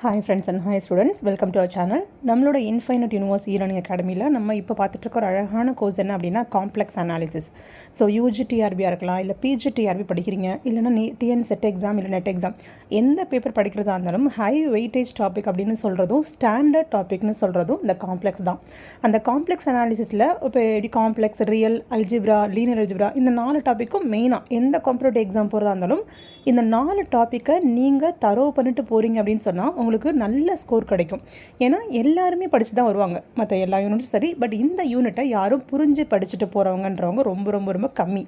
Hi friends and hi students, welcome to our channel. நம்மளோட infinite universe e-learning அகாடமியில் நம்ம இப்போ பார்த்துட்டு இருக்க ஒரு அழகான கோர்ஸ் என்ன அப்படின்னா காம்ப்ளெக்ஸ் அனாலிசிஸ். ஸோ யூஜிடிஆர்பியாக இருக்கலாம், இல்லை பிஜிடிஆர்பி படிக்கிறீங்க, இல்லைனா டிஎன் செட் எக்ஸாம் இல்லை நெட் எக்ஸாம், எந்த பேப்பர் படிக்கிறதா இருந்தாலும் ஹை வெயிட்டேஜ் டாபிக் அப்படின்னு சொல்கிறதும் ஸ்டாண்டர்ட் டாபிக்னு சொல்கிறதும் இந்த காம்ப்ளெக்ஸ் தான். அந்த காம்ப்ளெக்ஸ் அனாலிசிஸில் இப்போ எப்படி complex, real, algebra, linear algebra, இந்த 4 டாப்பிக்கும் மெயினாக எந்த காம்படிட்டிவ் எக்ஸாம் போகிறதா இருந்தாலும் இந்த 4 டாப்பிக்கை நீங்கள் தரவு பண்ணிட்டு போகிறீங்க அப்படின்னு சொன்னால் உங்களுக்கு நல்ல ஸ்கோர் கிடைக்கும். ஏன்னா எல்லாருமே படித்து தான் வருவாங்க, மற்ற எல்லா யூனிட்டும் சரி. பட் இந்த யூனிட்டை யாரும் புரிஞ்சு படிச்சுட்டு போகிறவங்கன்றவங்க ரொம்ப ரொம்ப ரொம்ப கம்மி.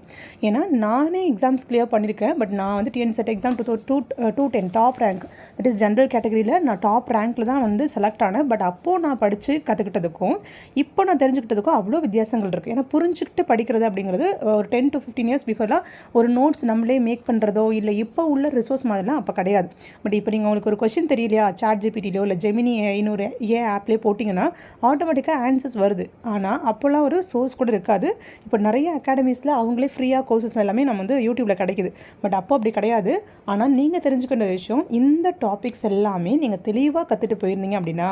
ஏன்னா நானே எக்ஸாம்ஸ் கிளியர் பண்ணியிருக்கேன். பட் நான் வந்து TN set exam 210 top rank, that is general கேட்டகரியில் நான் டாப் ரேங்க்கில் தான் வந்து செலக்ட் ஆனேன். பட் அப்போது நான் படித்து கற்றுக்கிட்டதுக்கும் இப்போ நான் தெரிஞ்சுக்கிட்டதுக்கும் அவ்வளோ வித்தியாசங்கள் இருக்குது. ஏன்னா புரிஞ்சுக்கிட்டு படிக்கிறது அப்படிங்கிறது ஒரு 10 to 15 இயர்ஸ் பிஃபோர்லாம் ஒரு நோட்ஸ் நம்மளே மேக் பண்ணுறதோ இல்லை இப்போ உள்ள ரிசோர்ஸ் மாதிரிலாம் அப்போ கிடையாது. பட் இப்போ நீங்கள் உங்களுக்கு ஒரு கொஸ்டின் தெரியலையா, சாட் ஜிபிடிலையோ இல்லை ஜெமினி இன்னொரு ஆப்லேயே போட்டிங்கன்னா ஆட்டோமேட்டிக்காக ஆன்சர்ஸ் வருது. ஆனால் அப்போல்லாம் ஒரு சோர்ஸ் கூட இருக்காது. இப்போ நிறைய அகாடமிஸில் அவங்களே ஃப்ரீயாக கோர்சஸ் எல்லாமே நம்ம வந்து யூடியூப்பில் கிடைக்குது. பட் அப்போ அப்படி கிடையாது. ஆனால் நீங்கள் தெரிஞ்சுக்கிற விஷயம், இந்த டாபிக்ஸ் எல்லாமே நீங்கள் தெளிவாக கற்றுட்டு போயிருந்தீங்க அப்படின்னா,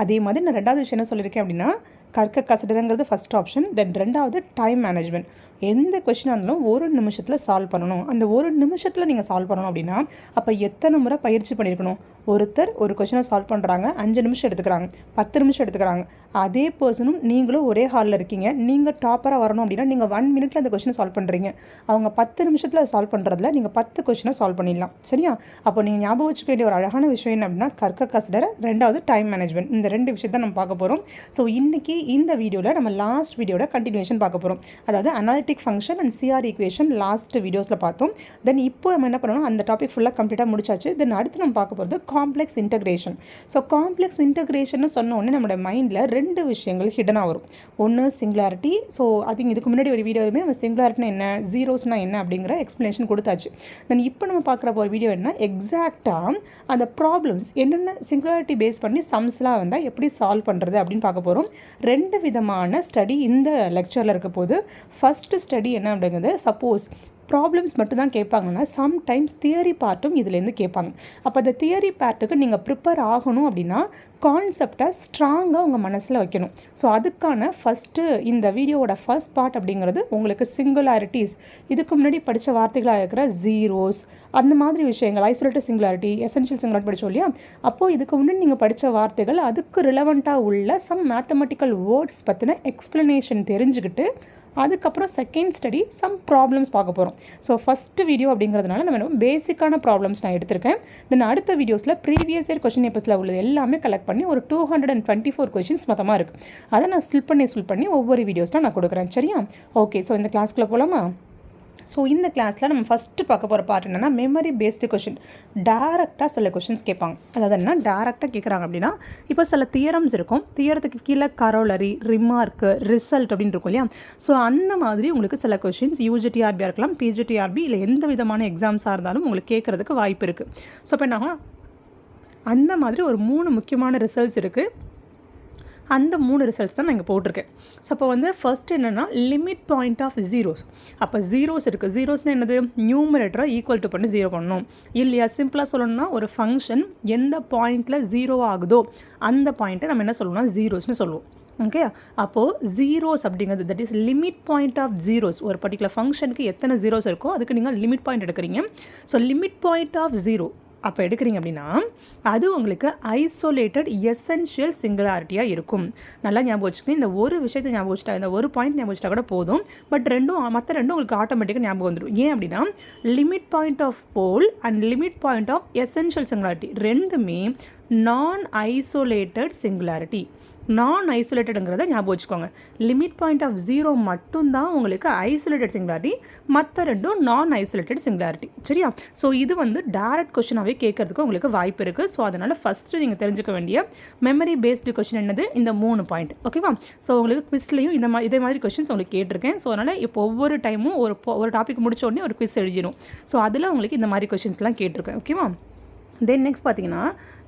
அதே மாதிரி நான் 2வது விஷயம் என்ன சொல்லியிருக்கேன் அப்படின்னா, கற்க கசடுங்கிறது ஃபஸ்ட் ஆப்ஷன். தென் 2வது டைம் மேனேஜ்மெண்ட். எந்த கொஷினாக இருந்தாலும் 1 நிமிஷத்தில் சால்வ் பண்ணணும். அந்த 1 நிமிஷத்தில் நீங்கள் சால்வ் பண்ணணும் அப்படின்னா அப்போ எத்தனை முறை பயிற்சி பண்ணியிருக்கணும்? ஒருத்தர் ஒரு கொஷினை சால்வ் பண்ணுறாங்க, 5 நிமிஷம் எடுத்துக்கிறாங்க, 10 நிமிஷம் எடுத்துக்கிறாங்க. அதே பர்சனும் நீங்களும் ஒரே ஹாலில் இருக்கீங்க. நீங்கள் டாப்பராக வரணும் அப்படின்னா நீங்கள் 1 மினிட்டில் அந்த கொஷினை சால்வ் பண்ணுறீங்க. அவங்க 10 நிமிஷத்தில் சால்வ் பண்ணுறதுல நீங்கள் 10 கொஷினை சால்வ் பண்ணிடலாம். சரியா? அப்போ நீங்கள் ஞாபகம் வச்சுக்க வேண்டிய ஒரு அழகான விஷயம் என்ன அப்படின்னா, கற்க கசடர, 2வது டைம் மேனேஜ்மெண்ட். இந்த 2 விஷயத்தை நம்ம பார்க்க போகிறோம். ஸோ இன்றைக்கி இந்த வீடியோவில் நம்ம லாஸ்ட் வீடியோட கண்டினியூஷன் பார்க்க போகிறோம். அதாவது analytic function and CR equation last வீடியோஸில் பார்த்தோம். தென் இப்போ நம்ம என்ன பண்ணணும், அந்த டாபிக் ஃபுல்லாக கம்ப்ளீட்டாக முடிச்சாச்சு. தென் அடுத்து நம்ம பார்க்க போகிறது complex integration. So complex integration சொன்ன உடனே நம்மளோட மைண்டில் 2 விஷயங்கள் ஹிடனாக வரும். ஒன்று சிங்குலாரிட்டி. ஸோ அதுக்கு இதுக்கு முன்னாடி ஒரு வீடியோவுமே நம்ம சிங்குலாரிட்டினா என்ன, ஜீரோஸ்னா என்ன அப்படிங்கிற எக்ஸ்ப்ளனேஷன் கொடுத்தாச்சு. தென் இப்போ நம்ம பார்க்குற ஒரு வீடியோ என்ன, எக்ஸாக்டாக அந்த ப்ராப்ளம்ஸ் என்னென்ன சிங்குலாரிட்டி பேஸ் பண்ணி சம்ஸ்லாம் வந்தால் எப்படி சால்வ் பண்ணுறது அப்படின்னு பார்க்க போகிறோம். 2 விதமான ஸ்டடி இந்த லெக்சரில் இருக்க போது. ஃபஸ்ட்டு ஸ்டடி என்ன அப்படிங்கிறது, சப்போஸ் ப்ராப்ளம்ஸ் மட்டும் தான் கேட்பாங்கன்னா சம்டைம்ஸ் தியரி பார்ட்டும் இதுலேருந்து கேட்பாங்க. அப்போ அந்த தியரி பார்ட்டுக்கு நீங்கள் ப்ரிப்பேர் ஆகணும் அப்படின்னா கான்செப்டை ஸ்ட்ராங்காக உங்கள் மனசில் வைக்கணும். ஸோ அதுக்கான ஃபஸ்ட்டு இந்த வீடியோவோட ஃபர்ஸ்ட் பார்ட் அப்படிங்கிறது உங்களுக்கு சிங்குலாரிட்டிஸ், இதுக்கு முன்னாடி படித்த வார்த்தைகளாக இருக்கிற ஜீரோஸ், அந்த மாதிரி விஷயங்கள், ஐசோலேட்டட் சிங்குலாரிட்டி, எசென்ஷியல் சிங்குலாரிட்டி படித்தோம் இல்லையா, அப்போது இதுக்கு முன்னாடி நீங்கள் படித்த வார்த்தைகள், அதுக்கு ரிலவெண்ட்டாக உள்ள சம் மேத்தமெட்டிக்கல் வேர்ட்ஸ் பற்றின எக்ஸ்ப்ளனேஷன் தெரிஞ்சுக்கிட்டு அதுக்கப்புறம் செகண்ட் ஸ்டடி சம் ப்ராப்ளம்ஸ் பார்க்க போகிறோம். ஸோ ஃபஸ்ட்டு வீடியோ அப்படிங்கிறதுனால நம்ம பேசிக்கான ப்ராப்ளம்ஸ் நான் எடுத்திருக்கேன். தென் அடுத்த வீடியோஸில் ப்ரீவியஸ் இயர் கொஸ்டின் பேப்பர்ஸில் உள்ளது எல்லாமே கலெக்ட் பண்ணி ஒரு 224 கொஸ்டின்ஸ் மொத்தமாக இருக்குது. அதை நான் ஸ்பில் பண்ணி ஒவ்வொரு வீடியோஸில் நான் கொடுக்குறேன். சரியா? ஓகே. ஸோ இந்த கிளாஸ்க்குள்ளே போகலாமா? ஸோ இந்த கிளாஸில் நம்ம ஃபஸ்ட்டு பார்க்க போகிற பார்ட் என்னென்னா, மெமரி பேஸ்டு கொஷின். டேரெக்டாக சில கொஷின்ஸ் கேட்பாங்க. அதாவது என்ன டேரெக்டாக கேட்குறாங்க அப்படின்னா, இப்போ சில தியரம்ஸ் இருக்கும், தியரத்துக்கு கீழே கரோலரி, ரிமார்க்கு, ரிசல்ட் அப்படின்னு இருக்கும் இல்லையா. ஸோ அந்த மாதிரி உங்களுக்கு சில கொஷின்ஸ் யூஜிடிஆர்பியாக இருக்கலாம், பிஜிடிஆர்பி இல்லை எந்த விதமான எக்ஸாம்ஸாக இருந்தாலும் உங்களுக்கு கேட்குறதுக்கு வாய்ப்பு இருக்குது. ஸோ இப்போ என்ன, அந்த மாதிரி ஒரு 3 முக்கியமான ரிசல்ட்ஸ் இருக்குது. அந்த 3 ரிசல்ட்ஸ் தான் நான் இங்கே போட்டிருக்கேன். ஸோ அப்போ வந்து ஃபர்ஸ்ட் என்னென்னா லிமிட் பாயிண்ட் ஆஃப் ஜீரோஸ். அப்போ ஜீரோஸ் இருக்குது. ஜீரோஸ்னால் என்னது, நியூமரேட்டரை ஈக்குவல் டு பண்ணி 0 பண்ணணும் இல்லையா. சிம்பிளாக சொல்லணும்னா ஒரு ஃபங்க்ஷன் எந்த பாயிண்டில் 0 ஆகுதோ அந்த பாயிண்ட்டை நம்ம என்ன சொல்லணும்னா ஜீரோஸ்னு சொல்லுவோம். ஓகே. அப்போது ஜீரோஸ் அப்படிங்கிறது that is limit point of zeros. ஒரு பர்டிகுலர் ஃபங்க்ஷனுக்கு எத்தனை ஜீரோஸ் இருக்கோ அதுக்கு நீங்கள் லிமிட் பாயிண்ட் எடுக்கிறீங்க. ஸோ லிமிட் பாயிண்ட் ஆஃப் 0 அப்போ எடுக்கிறீங்க அப்படின்னா அது உங்களுக்கு ஐசோலேட்டட் எசென்ஷியல் சிங்குலாரிட்டியாக இருக்கும். நல்லா ஞாபகம் வச்சுக்கோங்க. இந்த ஒரு விஷயத்தை ஞாபகம் வச்சுட்டா, இந்த ஒரு பாயிண்ட் ஞாபகம் வச்சுட்டா கூட போதும். பட் மற்ற ரெண்டும் உங்களுக்கு ஆட்டோமேட்டிக்காக ஞாபகம் வந்துடும். ஏன் அப்படின்னா limit point of pole and limit point of essential singularity ரெண்டுமே நான் ஐசோலேட்டட் சிங்குலாரிட்டி. நான் ஐசோலேட்டடுங்கிறத ஞாபகம் வச்சுக்கோங்க. லிமிட் பாயிண்ட் ஆஃப் 0 மட்டும்தான் உங்களுக்கு ஐசோலேட்டட் சிங்குலாரிட்டி, மற்ற ரெண்டும் நான் ஐசோலேட்டட் சிங்குலாரிட்டி. சரியா? ஸோ இது வந்து டேரக்ட் கொஷினாகவே கேட்கறதுக்கு உங்களுக்கு வாய்ப்பு இருக்குது. ஸோ அதனால் ஃபஸ்ட்டு நீங்கள் தெரிஞ்சுக்க வேண்டிய மெமரி பேஸ்டு கொஷின் என்னது, இந்த 3 பாயிண்ட். ஓகேவா? ஸோ உங்களுக்கு குவிஸ்லையும் இதே மாதிரி கொஷின்ஸ் உங்களுக்கு கேட்டிருக்கேன். ஸோ அதனால் இப்போ ஒவ்வொரு டைமும் ஒரு டாபிக் முடிச்ச உடனே ஒரு குவிஸ் எழுதிடும். ஸோ அதில் உங்களுக்கு இந்த மாதிரி கொஷின்ஸ்லாம் கேட்டிருக்கேன். ஓகேவா? தென் நெக்ஸ்ட் பார்த்தீங்கன்னா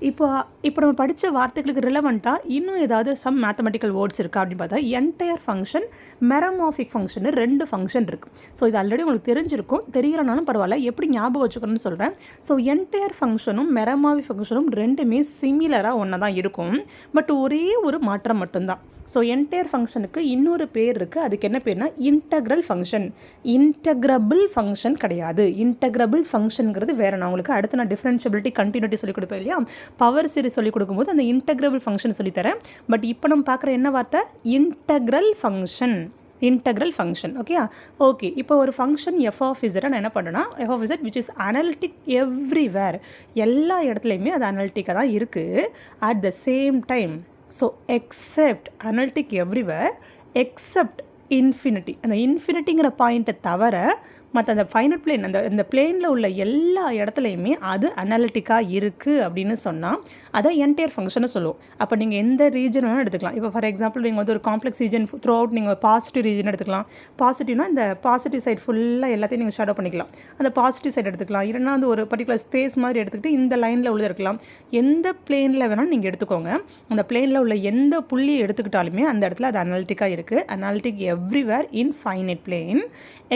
இப்போ இப்போ நம்ம படித்த வார்த்தைகளுக்கு ரிலவெண்ட்டாக இன்னும் ஏதாவது சம் மேத்தமெட்டிக்கல் வேர்ட்ஸ் இருக்கா அப்படின்னு பார்த்தா என்டையர் ஃபங்க்ஷன், மெரமாஃபிக் ஃபங்க்ஷன், 2 ஃபங்க்ஷன் இருக்குது. ஸோ இது ஆல்ரெடி உங்களுக்கு தெரிஞ்சிருக்கும், தெரியலனாலும் பரவாயில்ல, எப்படி ஞாபகம் வச்சுக்கணும்னு சொல்கிறேன். ஸோ என்டையர் ஃபங்க்ஷனும் மெரமாஃபிக் ஃபங்க்ஷனும் ரெண்டுமே சிமிலராக ஒன்றா தான் இருக்கும், பட் ஒரே ஒரு மாற்றம் மட்டும்தான். ஸோ என்டையர் ஃபங்க்ஷனுக்கு இன்னொரு பேர் இருக்குது. அதுக்கு என்ன பேர்னா இன்டெக்ரல் ஃபங்க்ஷன். இன்டெக்ரபிள் ஃபங்க்ஷன் கிடையாது. இன்டெக்ரபிள் ஃபங்க்ஷனுங்கிறது வேறு. நான் உங்களுக்கு அடுத்து நான் டிஃபரன்ஷியபிலிட்டி, கண்டினியூட்டி சொல்லிக் கொடுப்பேன் இல்லையா, பவர் சீரிஸ் சொல்லிக் கொடுக்கும்போது அந்த இன்டெக்ரபிள் ஃபங்க்ஷன் சொல்லித்தரேன். பட் இப்போ நம்ம பார்க்குற என்ன வார்த்தை, integral function. Integral function. Okay. இப்போ ஒரு ஃபங்க்ஷன் எஃப் ஆஃப் இசட் நான் என்ன பண்ணுறேன்னா, F of Z which is analytic everywhere, எல்லா இடத்துலையுமே அது அனலிட்டிக்காக தான் இருக்குது. At the same time, so except analytic everywhere except infinity. அந்த இன்ஃபினிட்டிங்கிற பாயிண்ட்டை தவிர மற்ற அந்த ஃபைனட் பிளேன், அந்த பிளேனில் உள்ள எல்லா இடத்துலையுமே அது அனாலிட்டிக்காக இருக்குது அப்படின்னு சொன்னால் அதை என்டையர் ஃபங்க்ஷனை சொல்லுவோம். அப்போ நீங்கள் எந்த ரீஜன் வேணாலும் எடுத்துக்கலாம். இப்போ ஃபார் எக்ஸாம்பிள் நீங்கள் வந்து ஒரு காம்ப்ளெக்ஸ் ரீஜன் த்ரூ அவுட் நீங்கள் பாசிட்டிவ் ரீஜன் எடுத்துக்கலாம். பாசிட்டிவ்னா இந்த பாசிட்டிவ் சைட் ஃபுல்லாக எல்லாத்தையும் நீங்கள் ஷேடோ பண்ணிக்கலாம். அந்த பாசிட்டிவ் சைட் எடுத்துக்கலாம். இல்லைனா வந்து ஒரு பர்டிகுலர் ஸ்பேஸ் மாதிரி எடுத்துக்கிட்டு இந்த லைனில் உள்ள இருக்கலாம். எந்த பிளேனில் வேணாலும் நீங்கள் எடுத்துக்கோங்க. அந்த பிளேனில் உள்ள எந்த புள்ளியை எடுத்துக்கிட்டாலுமே அந்த இடத்துல அது அனாலிட்டிக்காக இருக்குது. Analytic everywhere in finite plane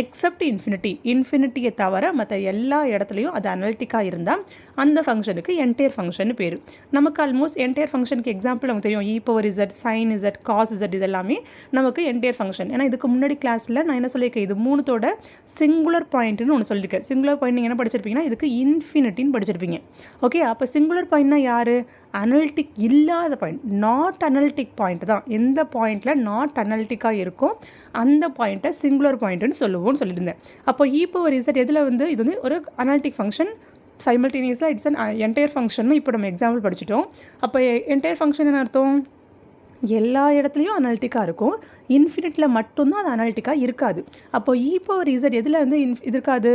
except infinity. இன்ஃபினிட்டியை தவிர மற்ற எல்லா இடத்துலையும் அது அனலிட்டிக்காக இருந்தால் அந்த ஃபங்க்ஷனுக்கு என்டையர் ஃபங்க்ஷன் பேர். நமக்கு ஆல்மோஸ்ட் என்டையர் ஃபங்க்ஷனுக்கு எக்ஸாம்பிள் நமக்கு தெரியும், e⁻z, sin z, cos z, இதெல்லாமே நமக்கு என்டையர் ஃபங்க்ஷன். ஏன்னா இதுக்கு முன்னாடி கிளாஸில் நான் என்ன சொல்லியிருக்கேன், இது மூணுத்தோட சிங்குலர் பாயிண்ட்னு ஒன்று சொல்லியிருக்கேன். சிங்குலர் பாயிண்ட் நீங்கள் என்ன படிச்சிருப்பீங்கன்னா இதுக்கு இன்ஃபினிட்டின்னு படிச்சிருப்பீங்க. ஓகே, அப்போ சிங்குலர் பாயிண்ட்னா யார், அனலிட்டிக் இல்லாத பாயிண்ட், நாட் அனலிட்டிக் பாயிண்ட் தான். எந்த பாயிண்டில் நாட் அனலிட்டிக்காக இருக்கும் அந்த பாயிண்ட்டை சிங்குலர் பாயிண்ட்டுன்னு சொல்லுவோம்னு சொல்லியிருந்தேன். அப்போ e⁻z எதில் வந்து இது வந்து ஒரு அனலிட்டிக் ஃபங்க்ஷன், சைமல்டேனியஸாக இட்ஸ் அன் என்டையர் ஃபங்க்ஷன். இப்போ நம்ம எக்ஸாம்பிள் படிச்சிட்டோம். அப்போ என்டையர் ஃபங்க்ஷன் என்ன அர்த்தம், எல்லா இடத்துலையும் அனலிட்டிக்காக இருக்கும், இன்ஃபினிட்டியில் மட்டும்தான் அது அனலிட்டிக்காக இருக்காது. அப்போ e⁻z எதில் வந்து இது இருக்காது,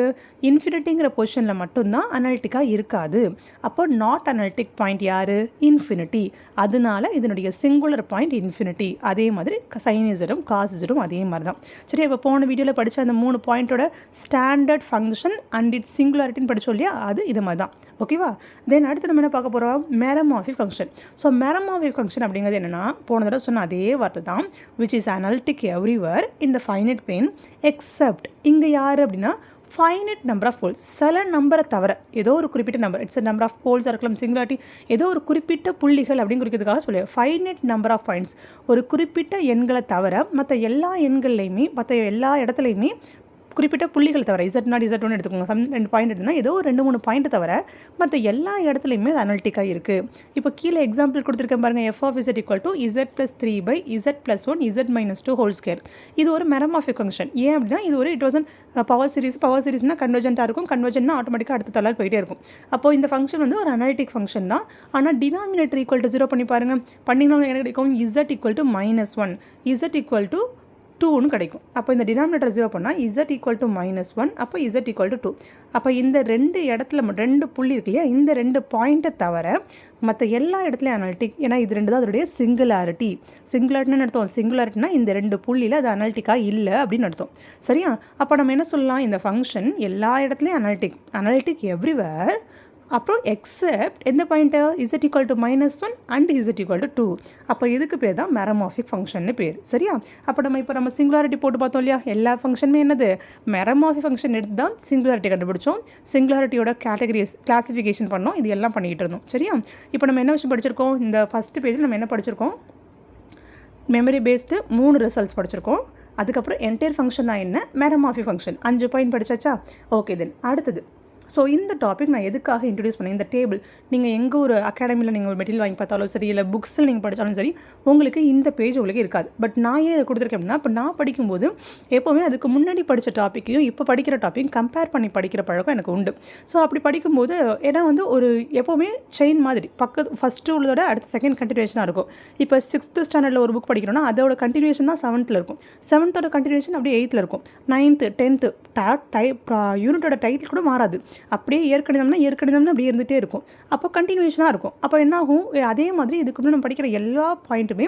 இன்ஃபினிட்டிங்கிற பொசிஷனில் மட்டும்தான் அனலிட்டிக்காக இருக்காது. அப்போ நாட் அனலிட்டிக் பாயிண்ட் யார், இன்ஃபினிட்டி. அதனால இதனுடைய சிங்குலர் பாயிண்ட் இன்ஃபினிட்டி. அதே மாதிரி sin z-ம் cos z-ம் அதே மாதிரி தான். சரி, இப்போ போன வீடியோவில் படித்த அந்த 3 பாயிண்ட்டோட ஸ்டாண்டர்ட் ஃபங்க்ஷன் அண்ட் இட்ஸ் சிங்குலாரிட்டின்னு படித்தோம் இல்லையா, அது இது மாதிரி தான். ஓகேவா? தென் அடுத்து நம்ம என்ன பார்க்க போகிறோம், மெரமாஃபிக் ஃபங்க்ஷன். ஸோ மெரமாஃபிக் ஃபங்க்ஷன் அப்படிங்கிறது என்னென்னா, போன தடவை சொன்ன அதே வார்த்தை தான், which is analytic everywhere in the finite plane accept. இங்கே யார் அப்படின்னா ஃபைனைட் நம்பர் ஆஃப் போல்ஸ், சில நம்பரை தவிர, ஏதோ ஒரு குறிப்பிட்ட நம்பர், இட்ஸ் நம்பர் ஆஃப் போல்ஸாக இருக்கலாம், சிங்குலாரிட்டி, ஏதோ ஒரு குறிப்பிட்ட புள்ளிகள் அப்படின்னு குறிக்கிறதுக்காக சொல்லுவேன். ஃபைனைட் நம்பர் ஆஃப் பாயிண்ட்ஸ், ஒரு குறிப்பிட்ட எண்களை தவிர மற்ற எல்லா எண்கள்லையுமே, மற்ற எல்லா இடத்துலையுமே குறிப்பிட்ட புள்ளிகள் தவிர, Z0 Z1 எடுத்துக்கோங்க, 2 பாயிண்ட் எடுத்துனா ஏதோ 2-3 பாயிண்ட் தவிர மற்ற எல்லா இடத்துலையுமே அது அனலிட்டிக்காக இருக்குது. இப்போ கீழே எக்ஸாம்பிள் கொடுத்துருக்கேன் பாருங்கள், f of z equal to z+3/z+1 z-2 whole square. இது ஒரு மெரமாஃபிக் ஃபங்க்ஷன். ஏன் அப்படின்னா இது ஒரு இட் வாஸ் அன் பவர் சீரிஸ்னால் கன்வர்ஜென்ட்டாக இருக்கும். கன்வர்ஜென்ட்னா ஆட்டோமேட்டிக்காக அடுத்த தலால் போயிட்டே இருக்கும். அப்போது இந்த ஃபங்க்ஷன் வந்து ஒரு அனலிட்டிக் ஃபங்க்ஷன் தான். ஆனால் டினாமினேட்டர் ஈக்குவல் டு 0 பண்ணி பாருங்கள். பண்ணிங்கன்னா என்ன கிடைக்கும், z equal to -1, z equal to 2ன்னு கிடைக்கும். அப்போ இந்த டினாமினேட்டர் 0 பண்ணால் z equal to -1, அப்போ z equal to 2. அப்போ இந்த 2 இடத்துல 2 புள்ளி இருக்கு இல்லையா, இந்த 2 பாயிண்ட்டை தவிர மற்ற எல்லா இடத்துலையும் அனலிட்டிக். ஏன்னா இது 2 தான் அதோடைய சிங்குலாரிட்டி. சிங்குலாரிட்டின்னு அர்த்தம், சிங்குலாரிட்டினா இந்த 2 புள்ளியில் அது அனலிட்டிக்காக இல்லை அப்படின்னு அர்த்தம். சரியா? அப்போ நம்ம என்ன சொல்லலாம், இந்த ஃபங்க்ஷன் எல்லா இடத்துலையும் அனலிட்டிக் எவ்ரிவேர், அப்புறம் எக்ஸப்ட் எந்த point, z equal to -1 and z equal to 2. அப்போ இதுக்கு பேர் தான் மெரமாஃபிக் ஃபங்க்ஷன்னு பேர். சரியா? அப்போ நம்ம சிங்குலாரிட்டி போட்டு பார்த்தோம் இல்லையா, எல்லா ஃபங்க்ஷனுமே என்னது, மெரமாஃபிக் ஃபங்க்ஷன் எடுத்து தான் சிங்குலாரிட்டி கண்டுபிடிச்சோம். சிங்குலாரிட்டியோட கிளாசிஃபிகேஷன் பண்ணோம், இது எல்லாம் பண்ணிகிட்டு இருந்தோம். சரியா? இப்போ நம்ம என்ன விஷயம் படிச்சிருக்கோம், இந்த ஃபஸ்ட்டு பேஜில் நம்ம என்ன படிச்சிருக்கோம், மெமரி பேஸ்டு 3 ரிசல்ட்ஸ் படிச்சிருக்கோம். அதுக்கப்புறம் என்டையர் ஃபங்க்ஷன்னா என்ன, மெரமாஃபிக் ஃபங்க்ஷன் 5 பாயிண்ட் படிச்சாச்சா? ஓகே, தென் அடுத்தது. ஸோ இந்த டாபிக் நான் எதுக்காக இன்ட்ரடியூஸ் பண்ணேன், இந்த டேபிள் நீங்கள் எங்கே ஒரு அகாடமியில் நீங்கள் ஒரு மெட்டீரியல் வாங்கி பார்த்தாலும் சரி, இல்லை புக்ஸில் நீங்கள் படித்தாலும் சரி, உங்களுக்கு இந்த பேஜ் உங்களுக்கு இருக்காது. பட் நான் ஏன் இதை கொடுத்துருக்கேன் அப்படின்னா, இப்போ நான் படிக்கும்போது எப்போவுமே அதுக்கு முன்னாடி படித்த டாப்பிக்கையும் இப்போ படிக்கிற டாப்பிக் கம்பேர் பண்ணி படிக்கிற பழக்கம் எனக்கு உண்டு. ஸோ அப்படி படிக்கும்போது ஏன்னா வந்து ஒரு எப்போவுமே செயின் மாதிரி ஃபஸ்ட்டு உள்ளதோட அடுத்த செகண்ட் கண்டினியூஷனாக இருக்கும். இப்போ 6th ஸ்டாண்டர்டில் ஒரு புக் படிக்கிறோன்னா அதோட கண்டினியூஷன் தான் 7th இருக்கும். 7th கண்டினியூஷன் அப்படியே 8th இருக்கும். 9th 10th யூனிட்டோட டைட்டில் கூட மாறாது. அப்படியே ஏற்கனவே அப்படியே இருந்துகிட்டே இருக்கும். அப்போ கண்டினியூஷனாக இருக்கும். அப்போ என்ன ஆகும், அதே மாதிரி இதுக்கு முன்னாடி நம்ம படிக்கிற எல்லா பாயிண்ட்டுமே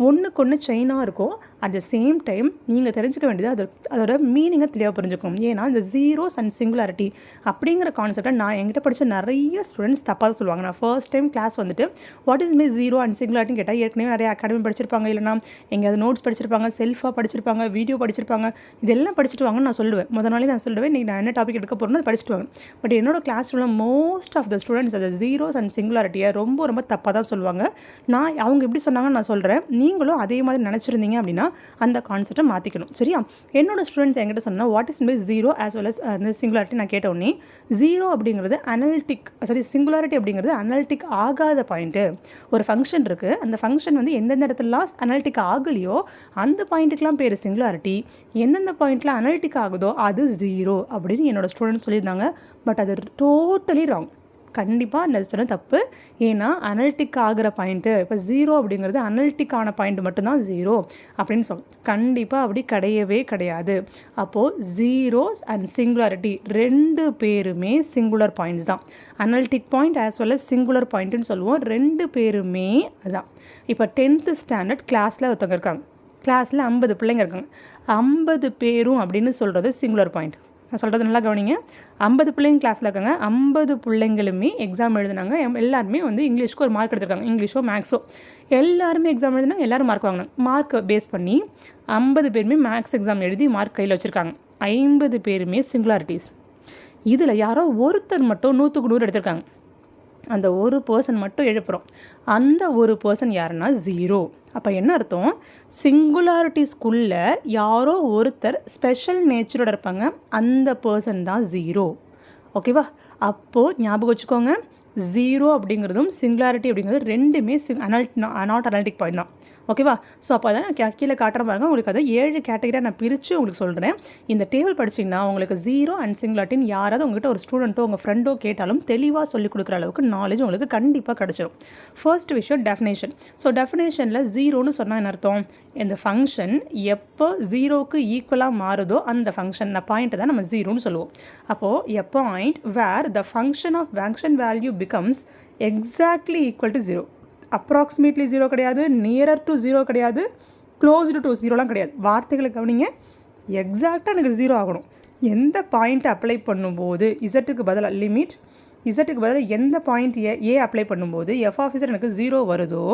ஒன்றுக்கு ஒன்று செயினாக இருக்கும். அட் த சேம் டைம் நீங்கள் தெரிஞ்சுக்க வேண்டியது அதோட மீனிங்கை தெளிவாக புரிஞ்சுக்கணும். ஏன்னா இந்த ஜீரோஸ் அண்ட் சிங்குலாரிட்டி அப்படிங்கிற கான்செப்டை நான் என்கிட்ட படித்த நிறைய ஸ்டூடெண்ட்ஸ் தப்பாக சொல்லுவாங்க. நான் ஃபர்ஸ்ட் டைம் கிளாஸ் வந்துட்டு what is may zero and சிங்குலாரிட்டின்னு கேட்டால் ஏற்கனவே நிறைய அகாடமி படிச்சிருப்பாங்க, இல்லைனா எங்கேயாவது நோட்ஸ் படிச்சிருப்பாங்க, செல்ஃபாக படிச்சிருப்பாங்க, வீடியோ படிச்சிருப்பாங்க, இதெல்லாம் படிச்சுட்டு வாங்கன்னு நான் சொல்லுவேன். நாளே நான் சொல்லுவேன் நீங்கள் நான் என்ன டாபிக் எடுக்க போகிறேன்னு அதை படிச்சுட்டு வாங்க. பட் என்னோட கிளாஸ் உள்ள மோஸ்ட் ஆஃப் த ஸ்டூடெண்ட்ஸ் அதை ஜீரோஸ் அண்ட் சிங்குலாரிட்டியை ரொம்ப ரொம்ப தப்பாக தான் சொல்லுவாங்க. அவங்க எப்படி சொன்னாங்கன்னு நான் சொல்கிறேன், நீங்களும் அதே மாதிரி நினச்சிருந்தீங்க அப்படின்னா அந்த கான்செப்டை மாற்றிக்கணும். சரியா? என்னோட ஸ்டூடெண்ட்ஸ் என்கிட்ட சொன்னால் what is may zero as well as அந்த சிங்குலாரிட்டி நான் கேட்டோடனே ஜீரோ அப்படிங்கிறது அனலிட்டிக், சிங்குலாரிட்டி அப்படிங்கிறது அனலிட்டிக் ஆகாத பாயிண்ட்டு. ஒரு ஃபங்க்ஷன் இருக்குது, அந்த ஃபங்க்ஷன் வந்து எந்தெந்த இடத்துலலாம் அனலிட்டிக் ஆகலையோ அந்த பாயிண்ட்டுக்கெலாம் பேர் சிங்குலாரிட்டி, எந்தெந்த பாயிண்ட்டில் அனலிட்டிக் ஆகுதோ அது ஜீரோ அப்படின்னு என்னோட ஸ்டூடெண்ட்ஸ் சொல்லியிருந்தாங்க. பட் அது டோட்டலி ராங். கண்டிப்பாக அந்த சொன்ன தப்பு. ஏன்னா அனலிட்டிக் ஆகிற பாயிண்ட்டு இப்போ ஜீரோ அப்படிங்கிறது அனலிட்டிக்கான பாயிண்ட் மட்டும்தான் ஜீரோ அப்படின்னு கண்டிப்பாக அப்படி கிடையவே கிடையாது. அப்போது ஜீரோஸ் அண்ட் சிங்குலாரிட்டி ரெண்டு பேருமே சிங்குலர் பாயிண்ட்ஸ் தான். Analytic point as well as singular பாயிண்ட்டுன்னு சொல்லுவோம். ரெண்டு பேருமே அதுதான். இப்போ 10th ஸ்டாண்டர்ட் கிளாஸில் ஒருத்தவங்க இருக்காங்க, கிளாஸில் 50 பிள்ளைங்க இருக்காங்க. 50 பேரும் அப்படின்னு சொல்கிறது சிங்குலர் பாயிண்ட். நான் சொல்கிறது நல்லா கவனிங்க. 50 பிள்ளைங்க கிளாஸில் இருக்காங்க, 50 பிள்ளைங்களுமே எக்ஸாம் எழுதுனாங்க. எல்லாருமே வந்து இங்கிலீஷ்க்கு ஒரு மார்க் எடுத்திருக்காங்க, இங்கிலீஷோ மேக்ஸோ எல்லாருமே எக்ஸாம் எழுதுனாங்க, எல்லோரும் மார்க் வாங்கினாங்க. மார்க்கை பேஸ் பண்ணி 50 பேருமே மேக்ஸ் எக்ஸாம் எழுதி மார்க் கையில் வச்சுருக்காங்க. 50 பேருமே சிங்குலாரிட்டிஸ். இதில் யாரோ ஒருத்தர் மட்டும் 100க்கு 100 எடுத்திருக்காங்க. அந்த ஒரு பர்சன் மட்டும் எழுப்புகிறோம். அந்த ஒரு பர்சன் யாருன்னா ஜீரோ. அப்போ என்ன அர்த்தம்? சிங்குலாரிட்டிஸ்குள்ள யாரோ ஒருத்தர் ஸ்பெஷல் நேச்சரோட இருப்பாங்க, அந்த பர்சன் தான் ஜீரோ. ஓகேவா? அப்போது ஞாபகம் வச்சுக்கோங்க, ஜீரோ அப்படிங்கிறதும் சிங்குலாரிட்டி அப்படிங்கிறது ரெண்டுமே நாட் அனலிட்டிக் பாயிண்ட் தான். ஓகேவா? ஸோ அப்போ தான் நான் கீழே காட்டுற பாருங்க, உங்களுக்கு அதை 7 கேட்டகரியாக நான் பிரித்து உங்களுக்கு சொல்கிறேன். இந்த டேபிள் படிச்சிங்கன்னா உங்களுக்கு ஜீரோ அண்ட் சிங்குலாரிட்டின்னு யாராவது உங்கள்கிட்ட ஒரு ஸ்டூடெண்ட்டோ உங்கள் ஃப்ரெண்டோ கேட்டாலும் தெளிவாக சொல்லிக் கொடுக்குற அளவுக்கு நாலேஜ் உங்களுக்கு கண்டிப்பாக கிடச்சிரும். ஃபர்ஸ்ட் விஷயம் டெஃபினேஷன். ஸோ டெஃபினேஷனில் ஜீரோன்னு சொன்னால் என்ன அர்த்தம்? இந்த ஃபங்க்ஷன் எப்போ ஜீரோக்கு ஈக்குவலாக மாறுதோ அந்த ஃபங்க்ஷன் பாயிண்ட்டை தான் நம்ம ஜீரோன்னு சொல்லுவோம். அப்போது a point where the function of function value becomes exactly equal to zero. Approximately zero கிடையாது, நியரர் டு ஜீரோ கிடையாது, க்ளோஸ்டு டு ஜீரோலாம் கிடையாது. வார்த்தைகளை கவனிங்க, எக்ஸாக்டாக எனக்கு ஜீரோ ஆகணும். எந்த பாயிண்ட்டை அப்ளை பண்ணும்போது இசட்டுக்கு பதிலாக லிமிட், இசட்டுக்கு பதிலாக எந்த பாயிண்ட் ஏ அப்ளை பண்ணும்போது எஃப் ஆஃப் இசட் எனக்கு ஜீரோ வருதோ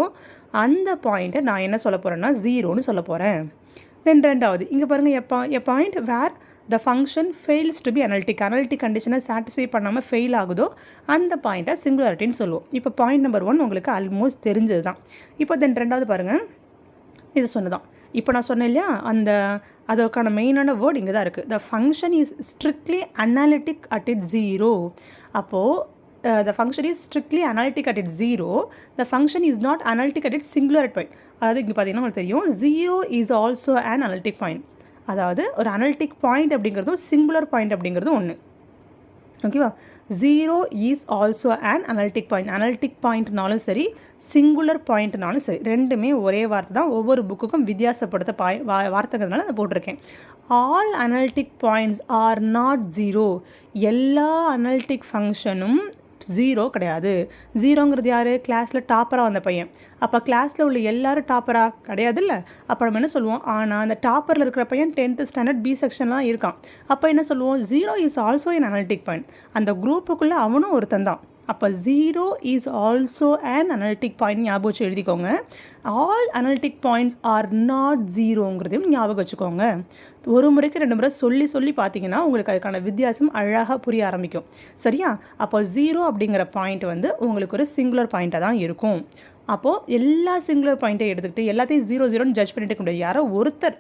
அந்த பாயிண்ட்டை நான் என்ன சொல்ல போகிறேன்னா ஜீரோன்னு சொல்ல போகிறேன். தென் ரெண்டாவது இங்கே பாருங்கள், a point where the function fails to be analytic கண்டிஷனை சாட்டிஸ்ஃபை பண்ணாமல் ஃபெயில் ஆகுதோ அந்த பாயிண்ட்டை சிங்குலாரிட்டின்னு சொல்லுவோம். இப்போ பாயிண்ட் நம்பர் 1 உங்களுக்கு ஆல்மோஸ்ட் தெரிஞ்சது தான். இப்போ தென் ரெண்டாவது பாருங்கள், இது சொன்னதான். இப்போ நான் சொன்னேன் இல்லையா, அதற்கான மெயினான வேர்ட் இங்கே தான் இருக்குது. The function is strictly analytic at it zero. அப்போது the function is strictly analytic at its zero. The function is not analytic at its singular point. அதாவது இங்கே பார்த்தீங்கன்னா உங்களுக்கு தெரியும், zero is also an analytic point. அதாவது ஒரு analytic point அப்படிங்கிறதும் singular point அப்படிங்கிறதும் ஒன்று. ஓகேவா? Zero is also an analytic point. Analytic பாயிண்ட்னாலும் சரி, சிங்குலர் பாயிண்ட்னாலும் சரி, ரெண்டுமே ஒரே வார்த்தை தான். ஒவ்வொரு புக்குக்கும் வித்தியாசப்படுத்த வார்த்தைங்கிறதுனால அதை போட்டிருக்கேன். All analytic points are not zero. எல்லா அனலிட்டிக் ஃபங்க்ஷனும் ஜீரோ கிடையாது. ஜீரோங்கிறது யார்? கிளாஸில் டாப்பராக வந்த பையன். அப்போ கிளாஸில் உள்ள எல்லோரும் டாப்பராக கிடையாது இல்லை. அப்போ நம்ம என்ன சொல்லுவோம்? ஆனால் அந்த டாப்பரில் இருக்கிற பையன் 10th ஸ்டாண்டர்ட் பி செக்ஷன்லாம் இருக்கான். அப்போ என்ன சொல்லுவோம்? Zero is also an analytic point. அந்த குரூப்புக்குள்ளே அவனும் ஒருத்தன் தான். அப்போ zero is also an analytic point ஞாபகம் வச்சு எழுதிக்கோங்க. All analytic points are not ஜீரோங்கிறதையும் ஞாபகம் வச்சுக்கோங்க. ஒரு முறைக்கு 2 முறை சொல்லி பார்த்தீங்கன்னா உங்களுக்கு அதுக்கான வித்தியாசம் அழகாக புரிய ஆரம்பிக்கும். சரியா? அப்போ ஜீரோ அப்படிங்கிற பாயிண்ட் வந்து உங்களுக்கு ஒரு சிங்குலர் பாயிண்ட்டாக தான் இருக்கும். அப்போது எல்லா சிங்குலர் பாயிண்ட்டை எடுத்துக்கிட்டு எல்லாத்தையும் 0 ஜட்ஜ் பண்ணிட்டு இருக்க முடியாது. யாரோ ஒருத்தர்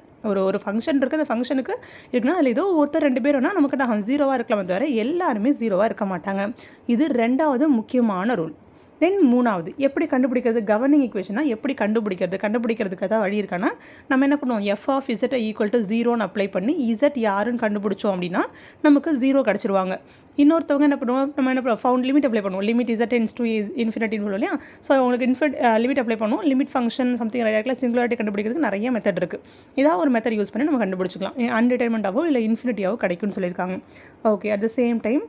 ஒரு ஃபங்க்ஷன் இருக்குது, அந்த ஃபங்க்ஷனுக்கு இருக்குன்னா அதில் ஏதோ ஒருத்தர் 2 பேருனா நமக்கு நான் ஜீரோவாக இருக்கலாமே தவிர எல்லாருமே ஜீரோவாக இருக்க மாட்டாங்க. இது ரெண்டாவது முக்கியமான ரூல். தென் மூணாவது, எப்படி கண்டுபிடிக்கிறது? கவர்னிங் ஈக்குவேஷனா எப்படி கண்டுபிடிக்கிறதுக்கு ஏதாவது வழி இருக்கான்னா நம்ம என்ன பண்ணுவோம்? எஃப் ஆஃப் இசட்டை ஈக்குவல் டு ஜீரோன்னு அப்ளை பண்ணி இசட் யாருன்னு கண்டுபிடிச்சோம் அப்படின்னா நமக்கு ஜீரோ கிடச்சிருவாங்க. இன்னொருத்தவங்க என்ன பண்ணுவோம்? நம்ம என்ன பண்ணுவோம்? ஃபவுண்ட் லிமிட் அப்ளை பண்ணுவோம். லிமிட் இசட் டென்ஸ் டு இன்ஃபினிட்டின்னு சொல்லுவோம் இல்லையா? ஸோ உங்களுக்கு லிமிட் அப்ளை பண்ணுவோம். லிமிட் ஃபங்க்ஷன் சம்திங் நிறையா சிங்குலாரிட்டி கண்டுபிடிக்கிறதுக்கு நிறைய மெத்தட் இருக்குது. ஏதாவது ஒரு மெத்தட் யூஸ் பண்ணி நம்ம கண்டுபிடிச்சிக்கலாம். அன்டிட்டர்மெண்டாவோ இல்லை இன்ஃபினிட்டியாவோ கிடைக்கும்னு சொல்லியிருக்காங்க. Okay. At the same time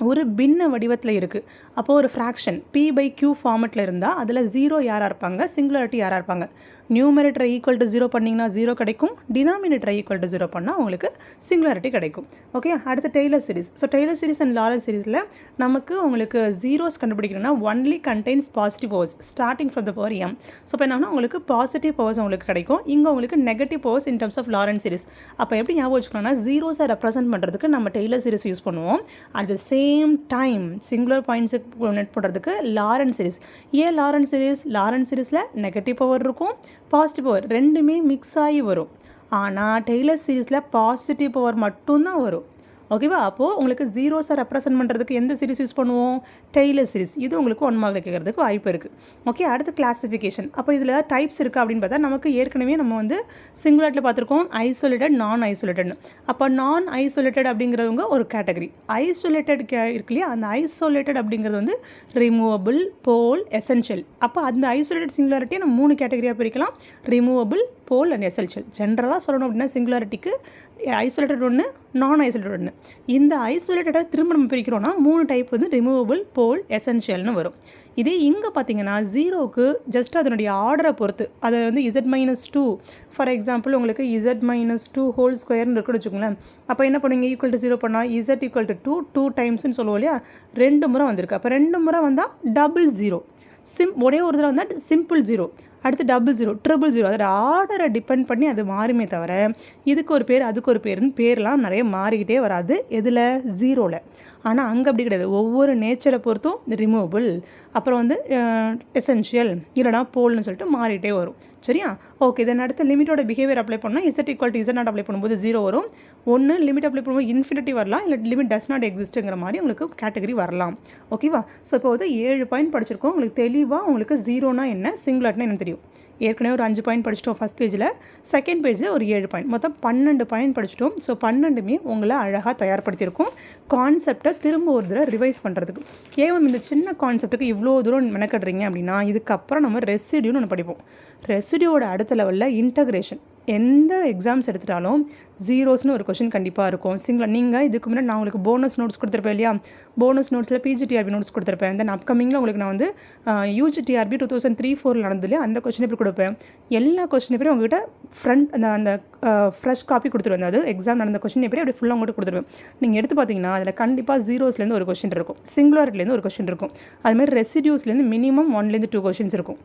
ஒரு பின்ன வடிவத்தில் இருக்குது. அப்போது ஒரு ஃப்ராக்ஷன் p/q ஃபார்மெட்டில் இருந்தால் அதில் 0 யாராக இருப்பாங்க, சிங்குலாரிட்டி யாராக இருப்பாங்க. நியூமரேட்டரை ஈக்குவல் டு 0 பண்ணிங்கன்னா 0 கிடைக்கும், டினாமினேட்டரை ஈக்குவல் டு 0 பண்ணால் உங்களுக்கு சிங்குலாரிட்டி கிடைக்கும். ஓகே, அடுத்து Taylor series. So Taylor series and Laurent சீரிஸில் நமக்கு உங்களுக்கு ஜீரோஸ் கண்டுபிடிக்கணும்னா only contains positive powers starting from the power m. So இப்போ என்னன்னா உங்களுக்கு பாசிட்டிவ் பவர்ஸ் உங்களுக்கு கிடைக்கும், இங்கே உங்களுக்கு negative powers in terms of Laurent series. அப்போ எப்படி ஞாபகம் வச்சுக்கணும்னா ஜீரோஸை ரெப்ரசென்ட் பண்ணுறதுக்கு நம்ம டெய்லர் சீரிஸ் யூஸ் பண்ணுவோம். At the same time singular பாயிண்ட்ஸுக்கு நெட் பண்ணுறதுக்கு லாரன்ஸ் சீரிஸ். ஏன் லாரன்ஸ் சீரிஸ்? லாரன்ஸ் சீரிஸில் நெகட்டிவ் பவர் இருக்கும், பாசிட்டிவ் பவர் ரெண்டுமே மிக்ஸ் ஆகி வரும். ஆனால் டெய்லர் சீரிஸில் பாசிட்டிவ் பவர் மட்டும்தான் வரும். ஓகேவா? அப்போது உங்களுக்கு ஜீரோஸை ரெப்ரசென்ட் பண்ணுறதுக்கு எந்த சீரிஸ் யூஸ் பண்ணுவோம்? Taylor series. இது உங்களுக்கு 1 மார்க்கில் கேட்கறதுக்கு வாய்ப்பு இருக்குது. ஓகே, அடுத்து கிளாஸிஃபிகேஷன். அப்போ இதில் டைப்ஸ் இருக்குது அப்படின்னு பார்த்தா நமக்கு ஏற்கனவே நம்ம வந்து சிங்குலாரிட்டியில் பார்த்துருக்கோம் ஐசோலேட்டட், நான் ஐசோலேட்டட்னு. அப்போ நான் ஐசோலேட்டட் அப்படிங்கிறவங்க ஒரு கேட்டகரி. ஐசோலேட்டட் இருக்கு இல்லையா, அந்த ஐசோலேட்டட் அப்படிங்கிறது வந்து ரிமூவபிள், போல், எசென்ஷியல். அப்போ அந்த ஐசோலேட்டட் சிங்குலாரிட்டியை நம்ம 3 கேட்டகரியாக பிரிக்கலாம், ரிமூவபிள், போல் அண்ட் எசென்ஷியல். ஜென்ரலாக சொல்லணும் அப்படின்னா சிங்குலாரிட்டிக்கு ஐசோலேட்டட் ஒன்று, நான் ஐசோலேட்டட் ஒன்று. இந்த ஐசோலேட்டடை திரும்ப நம்ம பிரிக்கிறோன்னா 3 டைப் வந்து ரிமூவபிள், போல், எசென்ஷியல்னு வரும். இதே இங்கே பார்த்தீங்கன்னா ஜீரோவுக்கு ஜஸ்ட் அதனுடைய ஆர்டரை பொறுத்து அதை வந்து z-2 ஃபார் எக்ஸாம்பிள் உங்களுக்கு z-2 ஹோல் ஸ்கொயர்னு இருக்குன்னு வச்சுக்கோங்களேன். அப்போ என்ன பண்ணுவீங்க? ஈக்குவல் டு 0 பண்ணால் z ஈக்குவல் டு 2 டைம்ஸ்னு சொல்லுவோம் இல்லையா, 2 முறை வந்திருக்கு. அப்போ 2 முறை வந்தால் டபுள் ஜீரோ. ஒரே ஒரு தடவை வந்தால் சிம்பிள் ஜீரோ, அடுத்து டபுள் ஜீரோ, ட்ரிபிள் ஜீரோ. அதோட ஆர்டரை டிபெண்ட் பண்ணி அது மாறுமே தவிர இதுக்கு ஒரு பேர் அதுக்கு ஒரு பேருன்னு பேர்லாம் நிறைய மாறிக்கிட்டே வராது. எதில்? ஜீரோவில். ஆனால் அங்கே அப்படி கிடையாது. ஒவ்வொரு நேச்சரை பொறுத்தும் ரிமூவபிள், அப்புறம் வந்து எசென்ஷியல், இல்லைனா போல்னு சொல்லிட்டு மாறிட்டே வரும். சரியா? ஓகே, தென் அடுத்து லிமிட்டோட பிஹேவியர் அப்ளை பண்ணால் z equal to z0 apply பண்ணும்போது 0 வரும். ஒன்று லிமிட் அப்ளை பண்ணும்போது இன்ஃபினிட்டி வரலாம், இல்லை லிமிட் டஸ் நாட் எக்ஸிஸ்ட்டுங்கிற மாதிரி உங்களுக்கு கேட்டகரி வரலாம். ஓகேவா? ஸோ இப்போ வந்து 7 பாயிண்ட் படிச்சிருக்கோம். உங்களுக்கு தெளிவாக உங்களுக்கு ஜீரோனா என்ன, சிங்குலார்னா என்ன தெரியும். ஏற்கனவே ஒரு 5 பாயிண்ட் படிச்சிட்டோம் ஃபஸ்ட் பேஜில், செகண்ட் பேஜில் ஒரு 7 பாயிண்ட், மொத்தம் 12 பாயிண்ட் படிச்சிட்டோம். ஸோ 12மே உங்களை அழகாக தயார்படுத்தியிருக்கோம் கான்செப்டை திரும்ப ஒரு தடவை ரிவைஸ் பண்ணுறதுக்கு. கேவலம் இந்த சின்ன கான்செப்ட்டுக்கு இவ்வளோ தூரம் மெனக்கடுறீங்க அப்படின்னா இதுக்கப்புறம் நம்ம ரெசிடியூன்னு ஒன்று படிப்போம். ரெசிடியூவோட அடுத்த லெவலில் இன்டகிரேஷன். எந்த எக்ஸாம்ஸ் எடுத்துட்டாலும் ஜீரோஸ்னு ஒரு கொஷின் கண்டிப்பாக இருக்கும். சிங்கிள் நீங்கள் இதுக்கு முன்னாடி நான் உங்களுக்கு போனஸ் நோட்ஸ் கொடுத்துருப்பேன் இல்லையா, போனஸ் நோட்ஸில் பிஜிடிஆர்பி நோட்ஸ் கொடுத்துருப்பேன். தென் அப்கமிங்கில் உங்களுக்கு நான் வந்து யூஜிடிஆர்பி 2003-04 நடந்து இல்லையா, அந்த கொஷின் பேப்பர் கொடுப்பேன். எல்லா கொஷின் பேப்பரும் உங்கள்கிட்ட ஃப்ரண்ட் அந்த ஃப்ரெஷ் காப்பி கொடுத்துருவேன். அதாவது எக்ஸாம் நடந்த கொஷின் பேப்பரே அப்படி ஃபுல்லாக உங்கள்கிட்ட கொடுத்துருவேன். நீங்கள் எடுத்து பார்த்தீங்கன்னா அதில் கண்டிப்பாக ஜீரோஸ்லேருந்து ஒரு கொஷின் இருக்கும், சிங்குலாரிட்டிலேருந்து ஒரு கொஷின் இருக்கும், அதுமாதிரி ரெசிடியூஸ்லேருந்து மினிமம் 1-2 கொஷின்ஸ் இருக்கும்.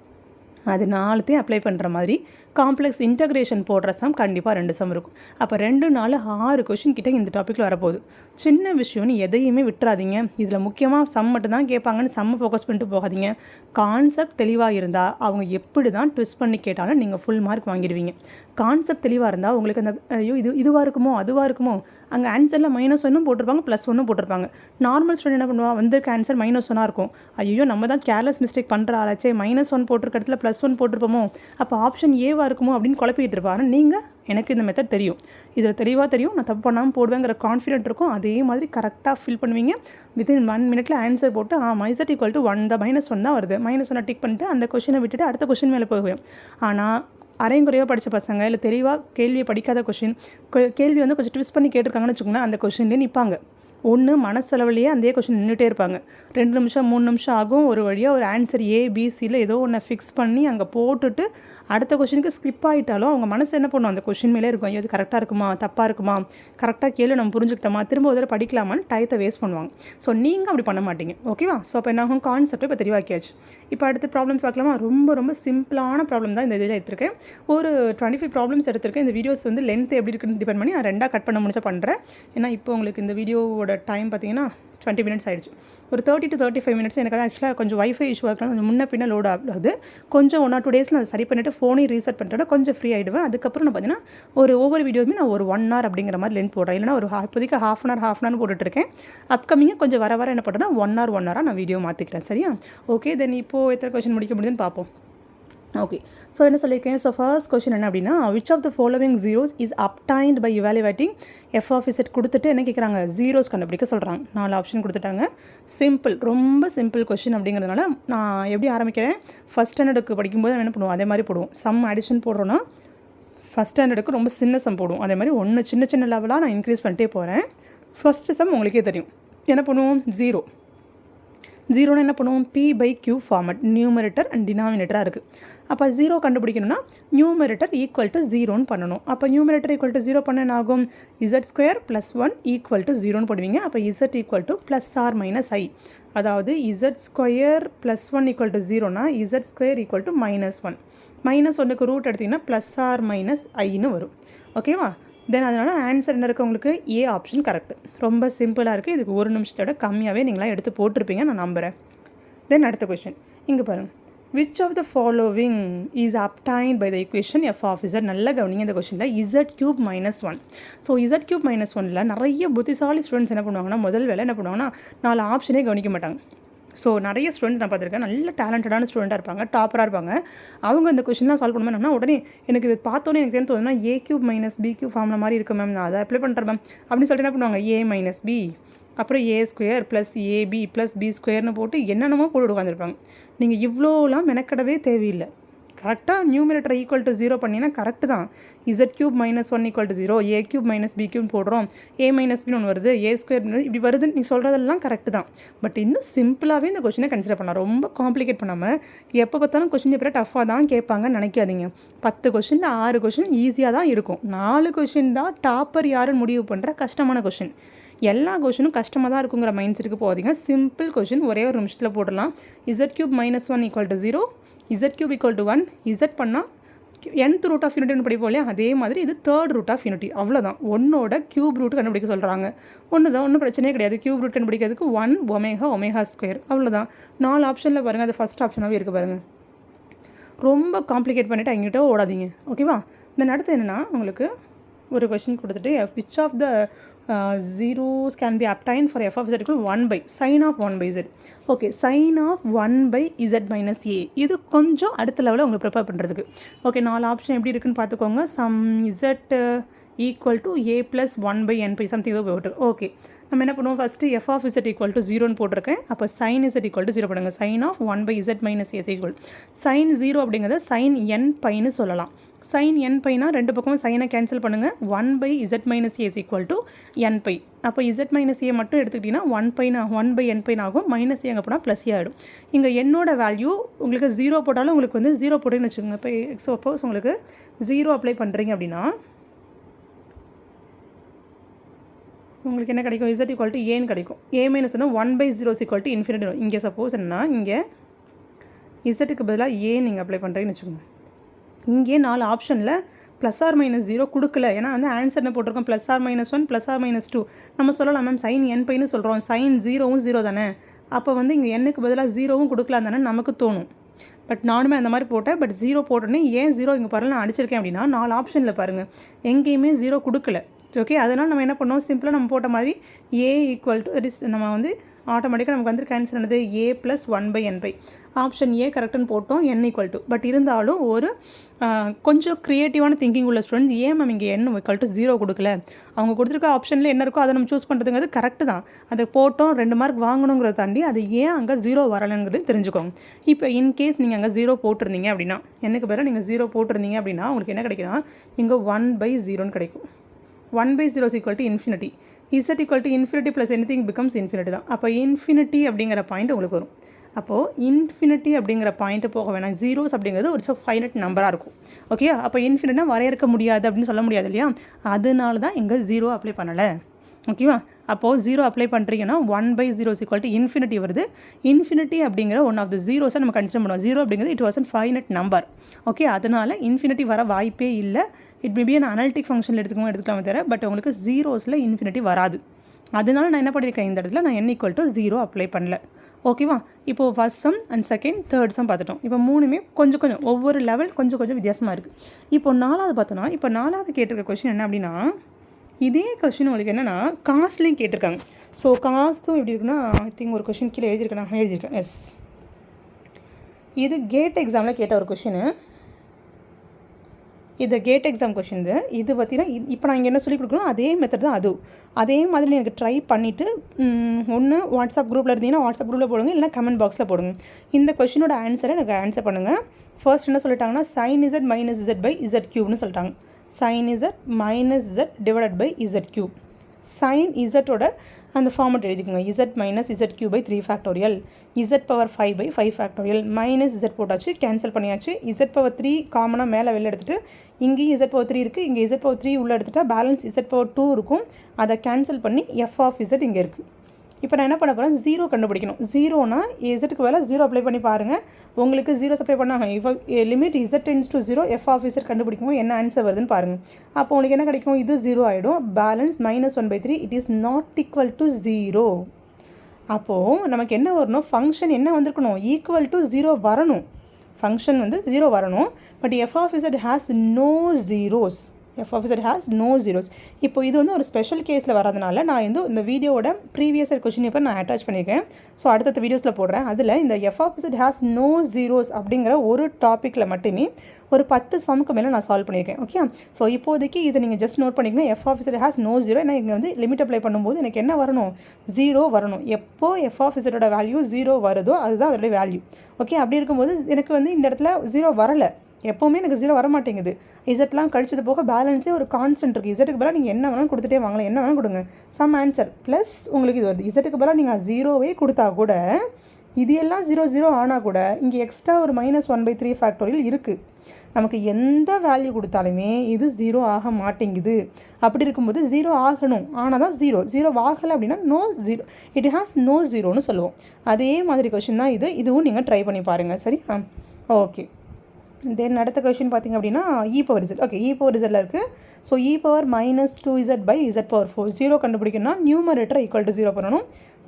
அது 4த்தையும் அப்ளை பண்ணுற மாதிரி காம்ப்ளெக்ஸ் இன்டகிரேஷன் போடுற சம் கண்டிப்பாக 2 சம் இருக்கும். அப்போ 2 4 6 கொஷின் கிட்டே இந்த டாப்பிக்கில் வரப்போகுது. சின்ன விஷயம்னு எதையுமே விட்டுறாதீங்க. இதில் முக்கியமாக சம் மட்டும் தான் கேட்பாங்கன்னு சம்மை ஃபோக்கஸ் பண்ணிட்டு போகாதீங்க. கான்செப்ட் தெளிவாக இருந்தால் அவங்க எப்படி தான் ட்விஸ்ட் பண்ணி கேட்டாலும் நீங்கள் ஃபுல் மார்க் வாங்கிடுவீங்க. கான்செப்ட் தெளிவாக இருந்தால் உங்களுக்கு அந்த ஐயோ இதுவாக இருக்குமோ அதுவாக இருக்குமோ, அங்கே ஆன்சரில் -1 போட்டிருப்பாங்க, +1 போட்டிருப்பாங்க. நார்மல் ஸ்டூடெண்ட் என்ன பண்ணுவாங்க, வந்திருக்க ஆன்சர் -1 இருக்கும். ஐயோ நம்ம தான் கேர்லெஸ் மிஸ்டேக் பண்ணுற ஆளாச்சே, -1 போட்டிருக்க இடத்துல +1 போட்டிருப்போமோ, அப்போ ஆப்ஷன் ஏவாக இருக்குமோ அப்படின்னு குழப்பிட்டு இருப்பாங்க. நீங்கள் எனக்கு இந்த மெத்தட் தெரியும், இதில் தெளிவாக தெரியும், நான் தப்பு பண்ணாமல் போடுவேங்கிற கான்ஃபிடென்ட் இருக்கும். அதே மாதிரி கரெக்டாக ஃபில் பண்ணுவீங்க. வித்தின் 1 மினிட்ல ஆன்சர் போட்டு z ஈக்குவல் டு 1 தான், -1 தான் வருது, -1 டிக் பண்ணிட்டு அந்த கொஷினை விட்டுட்டு அடுத்த கொஷின் மேலே போகுவேன். ஆனால் அரைங்குறையாக படித்த பசங்க இல்லை தெளிவாக கேள்வியை படிக்காத கேள்வி வந்து கொஞ்சம் ட்விஸ்ட் பண்ணி கேட்டிருக்காங்கன்னு வச்சுக்கோங்களேன், அந்த கொஷின்லேயே நிற்பாங்க. ஒன்று மனசளவுலேயே அந்த கொஷின் நின்றுட்டே இருப்பாங்க. 2 நிமிஷம் 3 நிமிஷம் ஆகும். ஒரு வழியாக ஒரு ஆன்சர் ABCயில் ஏதோ ஒன்று ஃபிக்ஸ் பண்ணி அங்கே போட்டுட்டு அடுத்த கொஷினுக்கு ஸ்கிப் ஆகிட்டாலும் அவங்க மனசு என்ன பண்ணும், அந்த கொஷின் மேலே இருக்கும். இது கரெக்டாக இருக்குமா, தப்பாக இருக்குமா, கரெக்டாக கேள்வி நம்ம புரிஞ்சுக்கிட்டோமா, திரும்ப ஒரு தடவை படிக்கலாமான்னு டயத்தை வேஸ்ட் பண்ணுவாங்க. ஸோ நீங்கள் அப்படி பண்ண மாட்டீங்க. ஓகேவா? ஸோ அப்போ என்ன ஆகும், கான்செப்ட் இப்போ தெளிவாக்கியாச்சு. இப்போ அடுத்த ப்ராப்ளம்ஸ் பார்க்கலாமா? ரொம்ப ரொம்ப சிம்பிளான ப்ராப்ளம் தான் இந்த இதில் எடுத்திருக்கேன். ஒரு 25 ப்ராப்ளம்ஸ் எடுத்திருக்கேன். இந்த வீடியோஸ் வந்து லென்த் எப்படி இருக்குன்னு டிபெண்ட் பண்ணி நான் 2ஆக கட் பண்ண முடிச்சா பண்ணுறேன். ஏன்னா இப்போ உங்களுக்கு இந்த வீடியோவோட டைம் பார்த்தீங்கன்னா 20 மினிட்ஸ் ஆகிடுச்சு. ஒரு 30 to 35 மினிட்ஸ் எனக்கு ஆக்சுவலாக கொஞ்சம் வைஃபை இஷ்யூ இருக்கலாம், கொஞ்சம் முன்ன பின்ன லோட் ஆகுது. கொஞ்சம் 1 or 2 டேஸில் அதை சரி பண்ணிவிட்டு ஃபோனையும் ரீசெட் பண்ணிட்டோன்னா கொஞ்சம் ஃப்ரீ ஆகிடுவேன். அதுக்கப்புறம் நான் பார்த்தீங்கன்னா ஒவ்வொரு வீடியோவுமே நான் ஒரு 1 hour அப்படிங்கிற மாதிரி லென்த் போடுறேன். இல்லைனா ஒரு இப்போதைக்கு half an hour போட்டுட்ருக்கேன். அப்கமிங்காக கொஞ்சம் வர என்ன பண்ணுறேன்னா 1 hour நான் வீடியோ மாற்றிக்கிறேன். சரியா? ஓகே, தென் இப்போது எத்தனை கொஸ்டின் முடிக்க முடியுதுன்னு பார்ப்போம். ஓகே, ஸோ என்ன சொல்லியிருக்கேன், ஸோ ஃபர்ஸ்ட் கொஸ்டின் என்ன அப்படின்னா, which of the following zeros is obtained by evaluating f of z கொடுத்துட்டு என்ன கேட்குறாங்க, ஜீரோஸ் கண்டுபிடிக்க சொல்கிறாங்க. 4 ஆப்ஷன் கொடுத்துட்டாங்க. சிம்பிள், ரொம்ப சிம்பிள் கொஸ்டின் அப்படிங்கிறதுனால நான் எப்படி ஆரம்பிக்கிறேன், ஃபஸ்ட் ஸ்டாண்டர்டுக்கு படிக்கும்போது என்ன பண்ணுவோம் அதே மாதிரி போடுவோம். சம் அடிஷன் போடுறோன்னா ஃபஸ்ட் ஸ்டாண்டர்டுக்கு ரொம்ப சின்ன சம் போடுவோம். அதே மாதிரி சின்ன லெவலாக நான் இன்க்ரீஸ் பண்ணிட்டே போகிறேன். ஃபஸ்ட்டு சம் உங்களுக்கே தெரியும், என்ன பண்ணுவோம், 0 0னா என்ன பண்ணுவோம், p/q ஃபார்மட், நியூமரேட்டர் அண்ட் டினாமினேட்டராக இருக்குது. அப்போ 0 கண்டுபிடிக்கணும்னா நியூமரேட்டர் ஈக்குவல் டு 0ன்னு பண்ணணும். அப்போ நியூமரேட்டர் ஈக்குவல் டு 0 பண்ண என்ன ஆகும், z² + 1 ஈக்குவல் டு 0ன்னு போடுவீங்க. அப்போ z equal to +r - i, அதாவது z² + 1 ஈக்குவல் டு 0னா z² ஈக்குவல் டு -1. -1க்கு ரூட் எடுத்திங்கன்னா +r - iன்னு வரும். ஓகேவா? தென் அதனால் ஆன்சர் என்ன இருக்குது உங்களுக்கு, ஏ ஆப்ஷன் கரெக்டு. ரொம்ப சிம்பிளாக இருக்குது. இதுக்கு 1 நிமிஷத்தோட கம்மியாகவே நீங்களாம் எடுத்து போட்டிருப்பீங்க, நான் நம்புகிறேன். தென் அடுத்த கொஷின் இங்கே பாருங்கள். Which of the following is obtained by the equation f of z. நல்லா கவனிங்க இந்த கொஷனில் z³ - 1. ஸோ z³ - 1ல் நிறைய புத்திசாலி ஸ்டூடெண்ட்ஸ் என்ன பண்ணுவாங்கன்னா, முதல் வேலை என்ன பண்ணுவாங்கன்னா, 4 ஆப்ஷனே கவனிக்க மாட்டாங்க. ஸோ நிறைய ஸ்டூடெண்ட்ஸ் நான் பார்த்துருக்கேன், நல்ல டேலண்டடான ஸ்டூடெண்ட்டாக இருப்பாங்க, டாப்பராக இருப்பாங்க. அவங்க இந்த கொஷின்லாம் சால்வ் பண்ணும்போது உடனே எனக்கு இது பார்த்தோன்னே எனக்கு என்ன தோணுதுன்னா, a³ - b³ ஃபார்முலா மாதிரி இருக்குது மேம், நான் அதை அப்ளை பண்ணுறேன் மேம் அப்படின்னு சொல்லிட்டு என்ன பண்ணுவாங்க, a - b அப்புறம் a² + ab + b² போட்டு என்னென்னமோ போட்டு உட்காந்துருப்பாங்க. நீங்கள் இவ்வளோலாம் மெனக்கடவே தேவையில்லை. கரெக்டாக நியூமரேட்டர் ஈக்குவல் டு 0 பண்ணினா கரெக்டு தான். z³ - 1 equal to 0, a³ - b³ போடுறோம், a - bன்னு ஒன்று வருது, a² இப்படி வருது. நீ சொல்கிறதெல்லாம் கரெக்டு தான். பட் இன்னும் சிம்பிளாகவே இந்த கொஷினை கன்சிடர் பண்ணலாம். ரொம்ப காம்ப்ளிகேட் பண்ணாமல் எப்போ பார்த்தாலும் கொஷின் பேப்பரை டஃப்பாக தான் கேட்பாங்கன்னு நினைக்காதீங்க. 10 கொஷினில் 6 கொஷின் ஈஸியாக தான் இருக்கும். 4 கொஷின் தான் டாப்பர் யாருன்னு முடிவு பண்ணுற கஷ்டமான கொஷின். எல்லா கொஷினும் கஷ்டமாக தான் இருக்குங்கிற மைண்ட் செட்டுக்கு போகாதீங்க. சிம்பிள் கொஷின் ஒரே ஒரு நிமிஷத்தில் போடலாம். z³ - 1 equal to 0, z³ equal to 1, z பண்ணால் nth ரூட் ஆஃப் யூனிட்னு படிப்போம் இல்லையா, அதே மாதிரி இது 3rd ரூட் ஆஃப் யூனிட்டி. அவ்வளோதான். 1ஓட க்யூப் ரூட் கண்டுபிடிக்க சொல்கிறாங்க. ஒன்று தான், ஒன்றும் பிரச்சனையே கிடையாது. க்யூப் ரூட் கண்டுபிடிக்கிறதுக்கு 1 ω² அவ்வளோதான். 4 ஆப்ஷனில் பாருங்கள், அது ஃபஸ்ட் ஆப்ஷனாகவே இருக்குது பாருங்கள். ரொம்ப காம்ப்ளிகேட் பண்ணிவிட்டு எங்கிட்ட ஓடாதீங்க. ஓகேவா? தென் அடுத்து என்னென்னா, உங்களுக்கு ஒரு கொஷின் கொடுத்துட்டு which of the zeros can be obtained for f of z equal 1 by sin of 1 by z. Okay, sin of 1 by z minus a. இது கொஞ்சம் அடுத்த லெவலில் உங்களுக்கு ப்ரிப்பேர் பண்ணுறதுக்கு. ஓகே, 4 ஆப்ஷன் எப்படி இருக்குன்னு பார்த்துக்கோங்க. Sum z equal to a + 1 by n pi something ஏதோ போட்டு. ஓகே, நம்ம என்ன பண்ணுவோம், first f of z equal to 0ன்னு போட்டிருக்கேன். அப்போ sin z ஈக்குவல் டு 0 பண்ணுங்க. sin of 1 by z minus a equal sin 0 அப்படிங்கிறத sin n பைன்னு சொல்லலாம். sin n பைனா ரெண்டு பக்கமும் சைனை கேன்சல் பண்ணுங்கள். 1 by z minus a equal to n pi. அப்போ z minus a மட்டும் எடுத்துக்கிட்டிங்கன்னா 1 by n பைன் ஆகும். மைனஸ் a அங்கே போனால் ப்ளஸ் ஏ ஆகிடும். இங்கே என்னோட வேல்யூ உங்களுக்கு 0 போட்டாலும் உங்களுக்கு வந்து 0 போட்டுன்னு வச்சுக்கோங்க. இப்போ சப்போஸ் உங்களுக்கு 0 அப்ளை பண்ணுறீங்க அப்படின்னா உங்களுக்கு என்ன கிடைக்கும், z ஈக்குவல் டு ஏன்னு கிடைக்கும். a minus 1 by 0 equal to infinity. இங்கே சப்போஸ் என்னன்னா இங்கே இசட்டுக்கு பதிலாக ஏ நீங்கள் அப்ளை பண்ணுறீங்கன்னு வச்சுக்கோங்க. இங்கே 4 ஆப்ஷனில் +r - 0 கொடுக்கல. ஏன்னா வந்து ஆன்சர் என்ன போட்டிருக்கோம், +r - 1 +r - 2. நம்ம சொல்லலாம் மேம் sin n பைன்னு சொல்கிறோம், sin 0வும் 0 தானே, அப்போ வந்து இங்கே n-க்கு பதிலாக 0வும் கொடுக்கலாம் தானே நமக்கு தோணும். பட் நானுமே அந்த மாதிரி போட்டேன். பட் 0 போட்டோன்னே ஏன் 0 இங்கே பாருங்கள் நான் அடிச்சிருக்கேன் அப்படின்னா 4 ஆப்ஷனில் பாருங்கள் எங்கேயுமே 0 கொடுக்கல. ஓகே, அதனால் நம்ம என்ன பண்ணோம், சிம்பிளாக நம்ம போட்ட மாதிரி a ஈக்குவல் டு நம்ம வந்து ஆட்டோமேட்டிக்காக நமக்கு வந்து கேன்சல் ஆனது a + 1 by n pi. Option A கரெக்டுன்னு போட்டோம், n ஈக்குவல் டு. பட் இருந்தாலும் ஒரு கொஞ்சம் க்ரியேட்டிவான திங்கிங் உள்ள ஸ்டூடெண்ட்ஸ் ஏன் மேம் இங்கே n ஈக்குவல் டு 0 கொடுக்கல, அவங்க கொடுத்துருக்க ஆப்ஷனில் என்ன இருக்கோ அதை நம்ம சூஸ் பண்ணுறதுங்கிறது கரெக்டு தான். அதை போட்டோம் 2 மார்க் வாங்கணுங்கிறத தாண்டி அது ஏன் அங்கே 0 வரலைங்கிறது தெரிஞ்சுக்கோங்க. இப்போ இன்கேஸ் நீங்கள் அங்கே 0 போட்டிருந்தீங்க அப்படின்னா, என்னக்கு பதிலாக நீங்கள் 0 போட்டிருந்தீங்க அப்படின்னா உங்களுக்கு என்ன கிடைக்குன்னா இங்கே 1 by 0ன்னு கிடைக்கும். 1 by 0 is equal to infinity. Z equal to infinity plus anything becomes infinity தான். அப்போ infinity அப்படிங்கிற பாயிண்ட் உங்களுக்கு வரும். அப்போது infinity அப்படிங்கிற பாயிண்ட்டு போக வேணாம். ஜீரோஸ் அப்படிங்கிறது ஒரு ஃபைனட் நம்பராக இருக்கும். ஓகே, அப்போ இன்ஃபினிட்னா வரையறுக்க முடியாது அப்படின்னு சொல்ல முடியாது இல்லையா, அதனால தான் இங்கே 0 அப்ளை பண்ணலை. ஓகேவா? அப்போது 0 அப்ளை பண்ணுறீங்கன்னா 1 by 0 is equal to infinity வருது. இன்ஃபினிட்டி அப்படிங்கிற ஒன் ஆஃப் த ஜீரோஸை நம்ம கன்சிடர் பண்ணுவோம். 0 அப்படிங்கிறது it was an finite number. Okay, அதனால் இன்ஃபினிட்டி வர வாய்ப்பே இல்லை. இட் மேபி an அனலிட்டிக் ஃபங்க்ஷனில் எடுத்துக்கலாமே தவிர, பட் உங்களுக்கு ஜீரோஸில் இன்ஃபினிட்டி வராது. அதனால நான் என்ன பண்ணியிருக்கேன், இந்த இடத்துல நான் n ஈக்குவல் டு 0 அப்ளை பண்ணல. ஓகேவா? இப்போது first sum and second third sum பார்த்துட்டோம். இப்போ மூணுமே கொஞ்சம் கொஞ்சம் ஒவ்வொரு லெவல் கொஞ்சம் கொஞ்சம் வித்தியாசமாக இருக்குது. இப்போ 4வது பார்த்தோன்னா, இப்போ 4வது கேட்டிருக்க கொஷின் என்ன அப்படின்னா, இதே கொஷின் உங்களுக்கு என்னென்னா காஸ்ட்லேயும் கேட்டிருக்காங்க. ஸோ காஸ்ட்டும் எப்படி இருக்குன்னா, ஐ திங்க் ஒரு கொஷின் கீழே எழுதியிருக்கேன். எஸ், இது கேட் எக்ஸாமில் கேட்ட ஒரு கொஷினு. இது கேட் எக்ஸாம் கொஷின். இது பார்த்தீங்கன்னா இப்போ நான் இங்கே என்ன சொல்லி கொடுக்குறோம் அதே மெத்தட் தான். அதே மாதிரி எனக்கு ட்ரை பண்ணிவிட்டு ஒன்று வாட்ஸ்அப் குரூப்பில் இருந்தீங்கன்னா வாட்ஸ்அப் குரூப்பில் போடுங்க, இல்லைனா கமெண்ட் பாக்ஸில் போடுங்க. இந்த கொஷினோட ஆன்சரை எனக்கு ஆன்சர் பண்ணுங்கள். ஃபர்ஸ்ட் என்ன சொல்லிட்டாங்கன்னா sin z minus z by z cube சொல்லிட்டாங்க. sin z minus z divided by z cube. sin z ஓட அந்த ஃபார்மெட் எழுதிக்கோங்க. Z minus Z cube by 3 factorial, Z power 5 by 5 factorial, minus Z போட்டாச்சு, cancel பண்ணியாச்சு. Z power 3 காமனாக மேலே வெளில எடுத்துகிட்டு இங்கேயும் இசட் பவர் 3 இருக்குது, இங்கே இசட் பவர் 3 உள்ளே எடுத்துகிட்டா பேலன்ஸ் இசட் பவர் 2 இருக்கும். அதை கேன்சல் பண்ணி எஃப் ஆஃப் இசட் இங்கே இருக்குது. இப்போ நான் என்ன பண்ண போகிறேன், 0 கண்டுபிடிக்கணும். 0னா இசட்டுக்கு வேலை 0 அப்ளை பண்ணி பாருங்கள். உங்களுக்கு 0 சப்ளை பண்ணாங்க. இப்போ limit Z tends to 0 F of Z கண்டுபிடிக்கும் என்ன ஆன்சர் வருதுன்னு பாருங்கள். அப்போ உங்களுக்கு என்ன கிடைக்கும், இது 0 ஆகிடும். Balance -1/3 it is not equal to 0. அப்போது நமக்கு என்ன வரணும், ஃபங்க்ஷன் என்ன வந்திருக்கணும், ஈக்குவல் டு 0 வரணும். ஃபங்க்ஷன் வந்து 0 வரணும். But F of Z has no zeros. F of Z has no zeros. இப்போ இது வந்து ஒரு ஸ்பெஷல் கேஸில் வரதுனால நான் வந்து இந்த வீடியோவோட ப்ரீவியஸ் கொஷின் இப்போ நான் அட்டாச் பண்ணியிருக்கேன். ஸோ அடுத்த வீடியோஸில் போடுறேன். அதில் இந்த F of Z has no zeros அப்படிங்கிற ஒரு டாப்பிக்கில் மட்டுமே ஒரு 10 சம்க்கு மேலே நான் சால்வ் பண்ணியிருக்கேன். ஓகே, ஸோ இப்போதைக்கு இதை நீங்கள் ஜஸ்ட் நோட் பண்ணிக்கோங்க. F of Z has no zero. ஏன்னா இங்கே வந்து லிமிட் அப்ளை பண்ணும்போது எனக்கு என்ன வரணும், 0 வரணும். எப்போ எஃப் ஆஃப் இசட்டோட வேல்யூ 0 வருதோ அதுதான் அதோட வேல்யூ. ஓகே, அப்படி இருக்கும்போது எனக்கு வந்து இந்த இடத்துல 0 வரலை. எப்போவுமே எனக்கு 0 வர மாட்டேங்குது. இசட்லாம் கழிச்சது போக பேலன்ஸே ஒரு கான்ஸ்டன்ட் இருக்குது. இசட்டுக்கு பதிலாக நீங்கள் என்ன வேணாலும் கொடுத்துட்டே வாங்கலாம், என்ன வேணாலும் கொடுங்க, சம் ஆன்சர் ப்ளஸ் உங்களுக்கு இது வருது. இசட்டுக்கு பதிலாக நீங்கள் 0வே கொடுத்தா கூட இது எல்லாம் 0 0 ஆனால் கூட இங்கே எக்ஸ்ட்ரா ஒரு -1/3 ஃபேக்டோரியல் இருக்குது. நமக்கு எந்த வேல்யூ கொடுத்தாலுமே இது 0 ஆக மாட்டேங்குது. அப்படி இருக்கும்போது 0 ஆகணும், ஆனால் தான் 0 ஆகலை அப்படின்னா நோ 0, இட் ஹாஸ் நோ ஜீரோன்னு சொல்லுவோம். அதே மாதிரி கொஷின் தான் இதுவும் நீங்கள் ட்ரை பண்ணி பாருங்கள். சரி, ஓகே. தென் அடுத்த கொஷின் பார்த்திங்க அப்படின்னா E power Z. Okay, E power இசட்டில் இருக்குது. So E power -2z by Z power 4. 0 கண்டுபிடிக்கணும்னா நியூமரேட்டர் ஈக்குவல் டு 0 பண்ணணும்.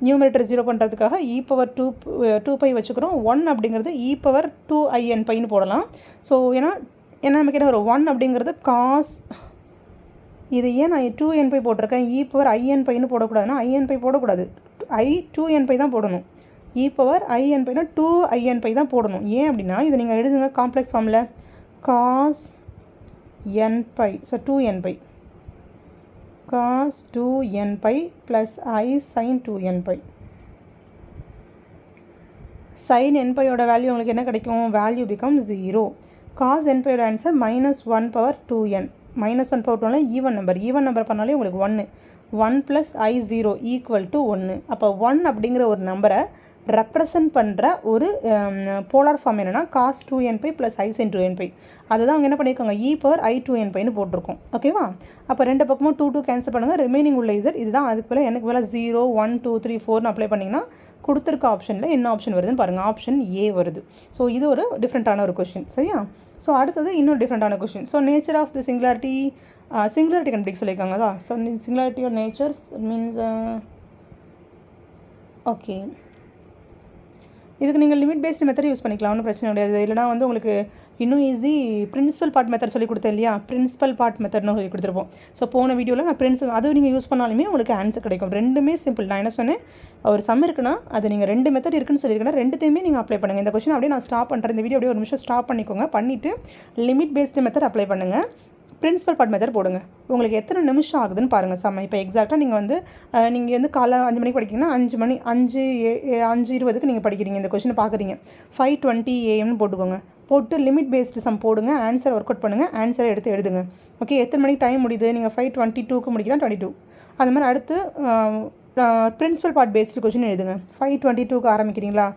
நியூமரேட்டர் 0 பண்ணுறதுக்காக இ பவர் 2π வச்சுக்கிறோம். 1 அப்படிங்கிறது இ பவர் 2inπன்னு போடலாம். ஸோ ஏன்னா நமக்கு என்ன வரும், 1 அப்படிங்கிறது காஸ், இது ஏன் நான் 2nπ போட்டிருக்கேன், இ பவர் inπன்னு போடக்கூடாதுன்னா inπ போடக்கூடாது, i2nπ தான் போடணும். இ பவர் inπனா 2inπ தான் போடணும். ஏன் அப்படின்னா இதை நீங்கள் எழுதுங்க காம்ப்ளெக்ஸ் ஃபார்மில், cos nπ, so 2nπ, cos 2nπ plus i sine 2nπ. Sine nπயோட வேல்யூ உங்களுக்கு என்ன கிடைக்கும், வேல்யூ பிகம் 0. காஸ் nπயோட ஆன்சர் -1/2n. -1/2ல ஈவன் நம்பர் பண்ணாலே உங்களுக்கு 1 ப்ளஸ் i0 ஈக்குவல் டு 1. அப்போ 1 அப்படிங்கிற ஒரு நம்பரை ரெப்ரசன்ட் பண்ணுற ஒரு போலார் ஃபார்ம் என்னென்னா cos 2nπ plus i sin 2nπ. அதுதான் அவங்க என்ன பண்ணியிருக்காங்க, இ பவர் i2nπன்னு போட்டிருக்கோம். ஓகேவா, அப்போ ரெண்டு பக்கமும் 2 கேன்சல் பண்ணுங்கள். ரிமைனிங் உள்ள இசட் இதுதான். அதுக்கு மேலே எனக்கு மேலே 0 1 2 3 4ன்னு அப்ளை பண்ணிங்கன்னா கொடுத்துருக்க ஆப்ஷனில் என்ன ஆப்ஷன் வருதுன்னு பாருங்கள், ஆப்ஷன் ஏ வருது. ஸோ இது ஒரு டிஃப்ரெண்ட்டான ஒரு கொஷின். சரியா, ஸோ அடுத்தது இன்னொரு டிஃப்ரெண்ட்டான question. So nature of the singularity கண்டுபிடிக்க சொல்லியிருக்காங்க தான். So singularity of natures means okay, இதுக்கு நீங்கள் லிமிட் பேஸ்டு மெத்தட் யூஸ் பண்ணிக்கலாம், ஒன்றும் பிரச்சனை கிடையாது. இல்லைனா வந்து உங்களுக்கு இன்னும் ஈஸி பிரின்சிபல் பார்ட் மெத்தட் சொல்லி கொடுத்தேன் இல்லையா, பிரின்சிபல் பார்ட் மெத்தட்னு சொல்லி கொடுத்துருப்போம். ஸோ போன வீடியோவில் நான் பிரின்சிபல் அது நீங்கள் யூஸ் பண்ணாலுமே உங்களுக்கு ஆன்சர் கிடைக்கும். ரெண்டுமே சிம்பிள். நான் என்ன சொன்னேன், ஒரு சம் இருக்குன்னா அது நீங்கள் 2 மெத்தட் இருக்குன்னு சொல்லியிருக்கேன்னா ரெண்டுத்தையுமே நீங்கள் அப்ளை பண்ணுங்கள். இந்த கொஸ்டின் அப்படியே நான் ஸ்டாப் பண்ணுறேன். இந்த வீடியோ அப்படியே ஒரு நிமிஷம் ஸ்டாப் பண்ணிக்கோங்க. பண்ணிவிட்டு லிமிட் பேஸ்டு மெத்தட் அப்ளை பண்ணுங்கள், பிரின்சிபல் பார்ட் மெத்தட் போடுங்க. உங்களுக்கு எத்தனை நிமிஷம் ஆகுதுன்னு பாருங்கள் சம். இப்போ எக்ஸாக்டாக நீங்கள் வந்து காலை 5 மணிக்கு படிக்கிறீங்கன்னா 5:20க்கு நீங்கள் படிக்கிறீங்க, இந்த கொஸ்டினை பார்க்குறீங்க, 5:20 AM போட்டுக்கோங்க. போட்டு லிமிட் பேஸ்டு சம் போடுங்க, ஆன்சர் ஒர்க் அவுட் பண்ணுங்கள், ஆன்சரை எடுத்து எழுதுங்க. ஓகே, எத்தனை மணிக்கு டைம் முடியுது, நீங்கள் 5:22க்கு முடிக்கலாம், 22. அது மாதிரி அடுத்து பிரின்சிபல் பார்ட் பேஸ்டு கொஸ்டின் எழுதுங்க. 5:22க்கு ஆரம்பிக்கிறீங்களா,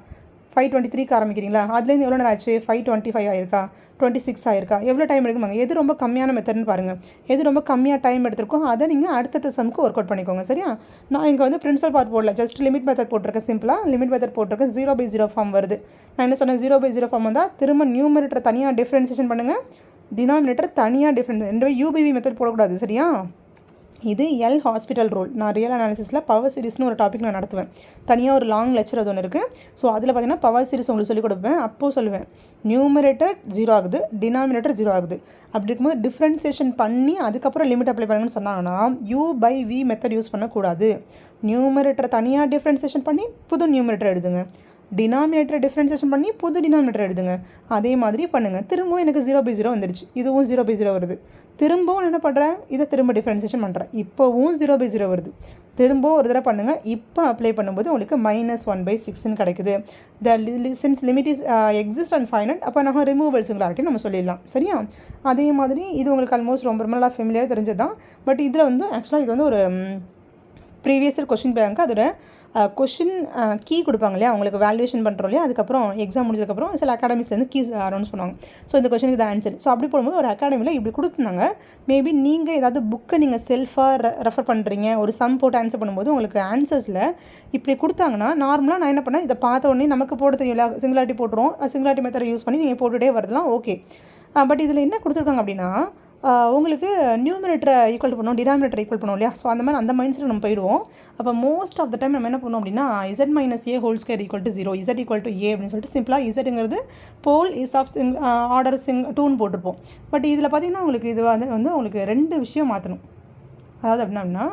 5:23க்கு ஆரம்பிக்கிறீங்களா, அதுலேருந்து எவ்வளோ நேரம் ஆச்சு, 5:25 ஆயிருக்கா, 26 ஆயிருக்கா, எவ்வளோ டைம் எடுக்குமாங்க, எது ரொம்ப கம்மியான மெத்தட்னு பாருங்கள். எது ரொம்ப கம்மியாக டைம் எடுத்துருக்கோம் அதை நீங்கள் அடுத்த சம்க்கு ஒர்க் அவுட் பண்ணிக்கோங்க. சரியா, நான் இங்கே வந்து பிரின்சிபல் பார்ட் போடல, ஜஸ்ட் லிமிட் மெத்தட் போட்டிருக்கேன். சிம்பிளாக லிமிட் மெத்தட் போட்டிருக்கேன். 0/0 ஃபார்ம் வருது. நான் என்ன சொன்னேன், 0/0 ஃபார்ம் வந்தால் திரும்ப நியூமரேட்டர் தனியாக டிஃப்ரென்சியேஷன் பண்ணுங்கள், டினாமினேட்டர் தனியாக டிஃப்ரெண்ட் UBV மெத்தட் போடக்கூடாது. சரியா, இது எல் ஹாஸ்பிட்டல் ரூல். நான் ரியல் அனாலிசிஸில் பவர் சீரிஸ்னு ஒரு டாபிக் நான் நடத்துவேன். தனியாக ஒரு லாங் லெக்சர் அது ஒன்று இருக்குது. ஸோ அதில் பார்த்தீங்கன்னா பவர் சீரிஸ் உங்களுக்கு சொல்லிக் கொடுப்பேன். அப்போது சொல்லுவேன் நியூமரேட்டர் 0 ஆகுது, டினாமினேட்டர் 0 ஆகுது. அப்படி இருக்கும்போது டிஃப்ரென்சியேஷன் பண்ணி அதுக்கப்புறம் லிமிட் அப்ளை பண்ணுங்கன்னு சொன்னாங்கன்னா U/V மெத்தட் யூஸ் பண்ணக்கூடாது. நியூமரேட்டரை தனியாக டிஃப்ரென்சியேஷன் பண்ணி புது நியூமரேட்டர் எழுதுங்க, டினாமினேட்டர் டிஃப்ரென்சியேஷன் பண்ணி புது டினாமினேட்டர் எழுதுங்க. அதே மாதிரி பண்ணுங்கள். திரும்பவும் எனக்கு 0/0 வந்துடுச்சு, இதுவும் 0/0 வருது. திரும்பவும் என்ன பண்ணுறேன், இதை திரும்ப டிஃப்ரென்சியேஷன் பண்ணுறேன், இப்போவும் 0/0 வருது. திரும்பவும் ஒரு தடவை பண்ணுங்கள். இப்போ அப்ளை பண்ணும்போது உங்களுக்கு -1/6ன்னு கிடைக்குது. Since limit is exist and finite, அப்போ நம்ம ரிமூவல் சிங்குலாரிட்டி நம்ம சொல்லிடலாம். சரியா, அதே மாதிரி இது உங்களுக்கு ஆல்மோஸ்ட் ரொம்ப நல்லா ஃபெமிலியாக தெரிஞ்சது தான். பட் இதில் வந்து ஆக்சுவலாக இது வந்து ஒரு ப்ரீவியஸ் இயர் கொஷின் பேங்க் அதோட கொஷின் கீ கொடுப்பாங்க இல்லையா, அவங்களுக்கு வேல்யூவேஷன் பண்ணுறோம் இல்லையா, அதுக்கப்புறம் எக்ஸாம் முடிஞ்சதுக்கப்புறம் சில அகாடமிஸ்லேருந்து கீஸ் அனௌன்ஸ் பண்ணுவாங்க. ஸோ இந்த கொஷனுக்கு தான் ஆன்சர். ஸோ அப்படி போடும்போது ஒரு அகாடமியில் இப்படி கொடுத்துருந்தாங்க. மேபி நீங்கள் ஏதாவது புக்கை நீங்கள் செல்ஃபாக ரெஃபர் பண்ணுறீங்க, ஒரு சம் போட்டு ஆன்சர் பண்ணும்போது உங்களுக்கு ஆன்சர்ஸில் இப்படி கொடுத்தாங்கன்னா நார்மலாக நான் என்ன பண்ணேன், இதை பார்த்த உடனே நமக்கு போட தெரியல, சிங்குலாரிட்டி போட்டுருவோம், சிங்குலாரிட்டி மெத்தடை யூஸ் பண்ணி நீங்கள் போட்டுகிட்டே வரதுலாம் ஓகே. பட் இதில் என்ன கொடுத்துருக்காங்க அப்படின்னா, உங்களுக்கு நியூமரேட்டரை ஈக்குவல் பண்ணுவோம், டினாமினேட்டரை ஈக்குவல் பண்ணுவோம் இல்லையா. ஸோ அந்த மாதிரி அந்த மைண்ட் செட் நம்ம போயிடுவோம். அப்போ மோஸ்ட் ஆஃப் த டைம் நம்ம என்ன பண்ணுவோம் அப்படின்னா, Z - A whole square equal to 0, Z equal to A அப்படின்னு சொல்லிட்டு சிம்பிளாக இசட்டுங்கிறது போல் இஸ் ஆஃப் ஆர்டர் 2ன்னு போட்டிருப்போம். பட் இதில் பார்த்தீங்கன்னா உங்களுக்கு இது வந்து உங்களுக்கு 2 விஷயம் மாற்றணும். அதாவது அப்படின்னா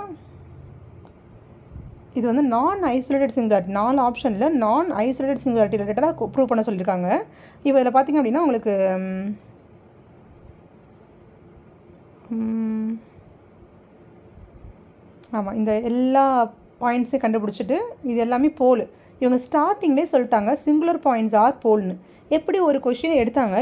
இது வந்து நான் ஐசோலேட்டட் சிங்குலாரிட்டி, 4 ஆப்ஷனில் நான் ஐசோலேட்டட் சிங்குலாரிட்டி ரிலேட்டடாக ப்ரூவ் பண்ண சொல்லியிருக்காங்க. இப்போ இதில் பார்த்திங்க அப்படின்னா உங்களுக்கு ஆமாம், இந்த எல்லா பாயிண்ட்ஸையும் கண்டுபிடிச்சிட்டு இது எல்லாமே போல். இவங்க ஸ்டார்டிங்லேயே சொல்லிட்டாங்க சிங்குலர் பாயிண்ட்ஸ் ஆர் போல்னு. எப்படி ஒரு கொஷினை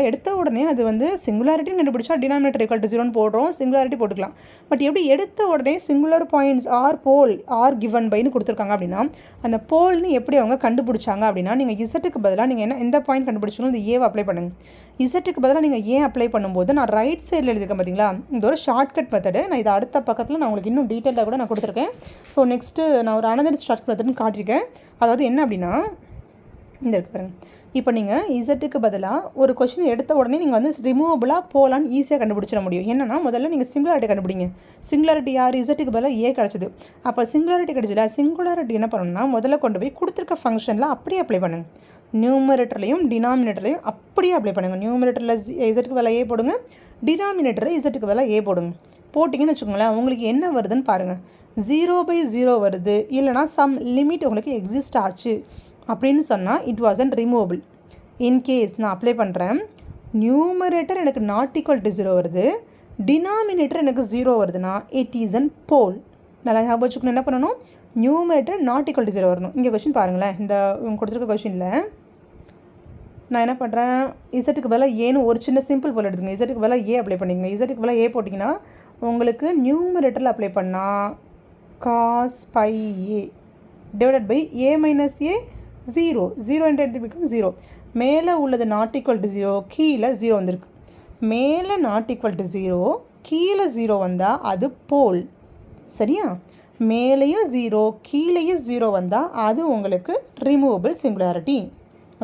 எடுத்த உடனே அது வந்து சிங்குலாரிட்டின்னு கண்டுபிடிச்சா டினாமினேட்டர் ஈக்குவல் டு 0ன்னு போடுறோம், சிங்குலாரிட்டி போட்டுக்கலாம். பட் எப்படி எடுத்த உடனே singular points are pole are given பைன்னு கொடுத்துருக்காங்க அப்படின்னா, அந்த போல்னு எப்படி அவங்க கண்டுபிடிச்சாங்க அப்படின்னா, நீங்கள் இசட்டுக்கு பதிலாக நீங்கள் எந்த பாயிண்ட் கண்டுபிடிச்சாலும் இந்த ஏவை அப்ளை பண்ணுங்கள். இசட்டுக்கு பதிலாக நீங்கள் ஏன் அப்ளை பண்ணும்போது நான் ரைட் சைடில் எழுதியிருக்கேன் பார்த்தீங்களா, இந்த ஒரு ஷார்ட்கட் மெத்தடு. நான் இது அடுத்த பக்கத்தில் நான் உங்களுக்கு இன்னும் டீட்டெயிலாக கூட நான் கொடுத்துருக்கேன். ஸோ நெக்ஸ்ட்டு நான் ஒரு அனதர் ஷார்ட்கட் மெத்தட்னு காட்டியிருக்கேன். அதாவது என்ன அப்படின்னா, இந்த இருக்கு பாருங்கள். இப்போ நீங்கள் இசட்டுக்கு பதிலாக ஒரு கொஷின் எடுத்த உடனே நீங்கள் வந்து ரிமூவபுளாக போகலான்னு ஈஸியாக கண்டுபிடிச்சிட முடியும். என்னென்னா முதல்ல நீங்கள் சிங்குலாரிட்டி கண்டுபிடிங்க. சிங்குலாரிட்டி யார், இசட்டுக்கு பதிலாக ஏ கிடச்சிது. அப்போ சிங்குலாரிட்டி கிடச்சில, சிங்குலாரிட்டி என்ன பண்ணணும்னா முதல்ல கொண்டு போய் கொடுத்துருக்க ஃபங்க்ஷனில் அப்படியே அப்ளை பண்ணுங்கள். நியூமரேட்டர்லையும் டினாமினேட்டர்லையும் அப்படியே அப்ளை பண்ணுங்கள். நியூமரேட்டரில் இசட்டுக்கு பதிலாக ஏ போடுங்க, டினாமினேட்டரில் இசட்டுக்கு பதிலாக ஏ போடுங்க. போட்டிங்கன்னு வச்சுக்கோங்களேன், உங்களுக்கு என்ன வருதுன்னு பாருங்கள். 0/0 வருது, இல்லைனா சம் லிமிட் உங்களுக்கு எக்ஸிஸ்ட் ஆச்சு அப்படின்னு சொன்னால் it was and removable. In case நான் அப்ளை பண்ணுறேன், நியூமரேட்டர் எனக்கு நாட் ஈக்குவல் டு 0 வருது, டினாமினேட்டர் எனக்கு 0 வருதுன்னா இட் இஸ் அண்ட் போல். நல்லா ஞாபகம் வச்சுக்கணும். என்ன பண்ணணும், நியூமரேட்டர் நாட் ஈக்குவல் டு 0 வரணும். இங்கே கொஷின் பாருங்களேன், இந்த கொடுத்துருக்க கொஷினில் நான் என்ன பண்ணுறேன், இசட்டுக்கு பதிலாக ஏன்னு ஒரு சின்ன சிம்பிள் போல் எடுத்துங்க. இசட்டுக்கு பதிலாக ஏ அப்ளை பண்ணிங்க. இசட்டுக்கு பதிலாக ஏ போட்டிங்கன்னா உங்களுக்கு நியூமரேட்டரில் அப்ளை பண்ணால் cos by A divided by A minus A 0 and become 0. மேலே உள்ளது நாட் ஈக்குவல் டு 0, கீழே 0 வந்திருக்கு. மேலே நாட் ஈக்குவல் டு 0, கீழே 0 வந்தால் அது போல். சரியா, மேலேயும் 0 கீழேயும் 0 வந்தால் அது உங்களுக்கு ரிமூவபிள் சிங்குலாரிட்டி.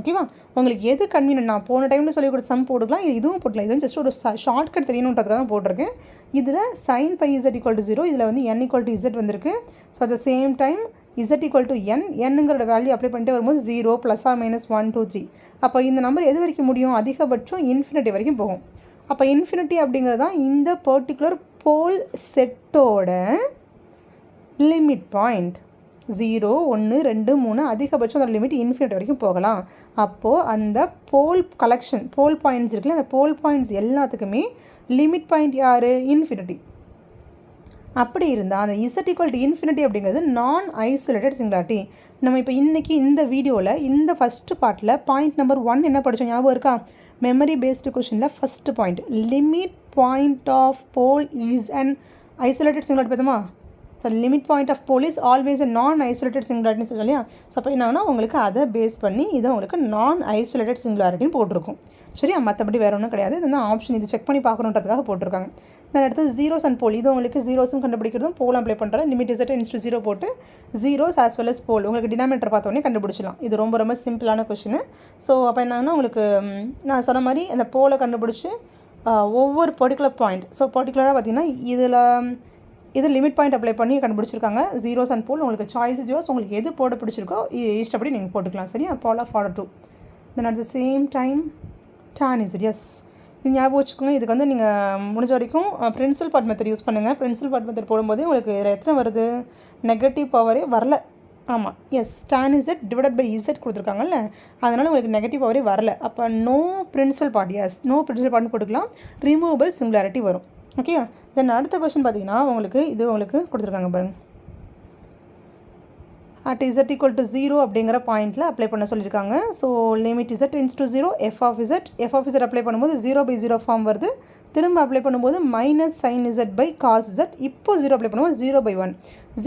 ஓகேவா, உங்களுக்கு எது கன்வீனியன்ட், நான் போன டைமில் சொல்லி கொடுத்த சம் போட்டுக்கலாம், இதுவும் போட்டலாம். இதுவும் ஜஸ்ட் ஒரு ஷார்ட்கட் தெரியணுன்றதுக்காக தான் போட்டிருக்கேன். இதில் sine by Z equal to 0, இதில் வந்து n ஈக்குவல் டு இசட் வந்திருக்கு. So at the same time Z equal to என்னங்கிற வேல்யூ அப்ளை பண்ணிட்டு வரும்போது 0 ப்ளஸ் ஆர் மைனஸ் 1 2 3. அப்போ இந்த நம்பர் எது வரைக்கும் முடியும், அதிகபட்சம் இன்ஃபினிட்டி வரைக்கும் போகும். அப்போ இன்ஃபினிட்டி அப்படிங்கிறது தான் இந்த பர்டிகுலர் போல் செட்டோட லிமிட் பாயிண்ட். 0 1 2 3 அதிகபட்சம் அந்த லிமிட் இன்ஃபினிட்டி வரைக்கும் போகலாம். அப்போது அந்த போல் கலெக்ஷன் போல் பாயிண்ட்ஸ் இருக்குல்ல, அந்த போல் பாயிண்ட்ஸ் எல்லாத்துக்குமே லிமிட் பாயிண்ட் யார், இன்ஃபினிட்டி. அப்படி இருந்தால் அந்த இசட் ஈக்குவல் டு இன்ஃபினிட்டி அப்படிங்கிறது நான் ஐசோலேட்டட் சிங்குலாரிட்டி. நம்ம இப்போ இன்றைக்கி இந்த வீடியோவில் இந்த ஃபஸ்ட்டு பார்ட்டில் பாயிண்ட் நம்பர் 1 என்ன படித்தோம் ஞாபகம் இருக்கா, மெமரி பேஸ்டு கொஷனில் first point limit point of pole is and isolated singularity பார்த்தோமா. So limit point of pole is always a non isolated சிங்குலாரிட்டின்னு சொல்லி இல்லையா. ஸோ அப்போ என்னன்னா உங்களுக்கு அதை பேஸ் பண்ணி இதை உங்களுக்கு நான் ஐசோலேட்டட் சிங்குலாரிட்டின்னு போட்டிருக்கும். சரியா, மற்றபடி வேறு ஒன்றும் கிடையாது. இது வந்து ஆப்ஷன், இது செக் பண்ணி பார்க்கணுன்றதுக்காக போட்டிருக்காங்க. நான் அடுத்து ஜீரோஸ் அண்ட் போல், இது உங்களுக்கு ஜீரோஸும் கண்டுபிடிக்கிறதும் போல் அப்ளை பண்ணுறேன். லிமிட் இசட் இன்ஸ்டு 0 போட்டு ஜீரோஸ் ஆஸ் வெல் அஸ் போல் உங்களுக்கு டினாமினேட்டர் பார்த்தோன்னே கண்டுபிடிச்சலாம். இது ரொம்ப ரொம்ப சிம்பிளான கொஷின். ஸோ அப்போ என்னன்னா உங்களுக்கு நான் சொன்ன மாதிரி அந்த போலை கண்டுபிடிச்சி ஒவ்வொரு பர்டிகுலர் பாயிண்ட், ஸோ பர்டிகுலராக பார்த்தீங்கன்னா இது லிமிட் பாயிண்ட் அப்ளை பண்ணி கண்டுபிடிச்சிருக்காங்க. ஜீரோஸ் அண்ட் போல் உங்களுக்கு சாய்ஸ் ஜீரோஸ், உங்களுக்கு எது போட பிடிச்சிருக்கோ இஷ்டப்படி நீங்கள் போட்டுக்கலாம். சரியா, pole of order 2. Then at the same time tan is S. இது ஞாபகம் வச்சுக்கோங்க. இதுக்கு வந்து நீங்கள் முடிஞ்ச வரைக்கும் பிரின்சிபல் பார்ட் மெத்தட் யூஸ் பண்ணுங்கள். பிரின்சிபல் பார்ட் மெத்தட் போடும்போது உங்களுக்கு இதில் எத்தனை வருது, நெகட்டிவ் பவரே வரல. ஆமாம், yes, tan Z divided by Z கொடுத்துருக்காங்கல்ல, அதனால் உங்களுக்கு நெகட்டிவ் பவரே வரல. அப்போ no principal part, yes no principal பார்ட்னு போட்டுக்கலாம். ரிமூவபிள் சிங்குலாரிட்டி வரும். ஓகே, தென் அடுத்த கொஸ்டின் பார்த்தீங்கன்னா உங்களுக்கு இது உங்களுக்கு கொடுத்துருக்காங்க பாருங்கள். அட் இசட் ஈக்குவல் டு 0 அப்படிங்கிற பாயிண்ட்டில் அப்ளை பண்ண சொல்லியிருக்காங்க. So limit Z tends to 0 F of Z apply பண்ணும்போது 0/0 ஃபார்ம் வருது. திரும்ப அப்ளை பண்ணும்போது minus sine Z by cos Z. இப்போ 0 அப்ளை பண்ணுவோம் 0/1.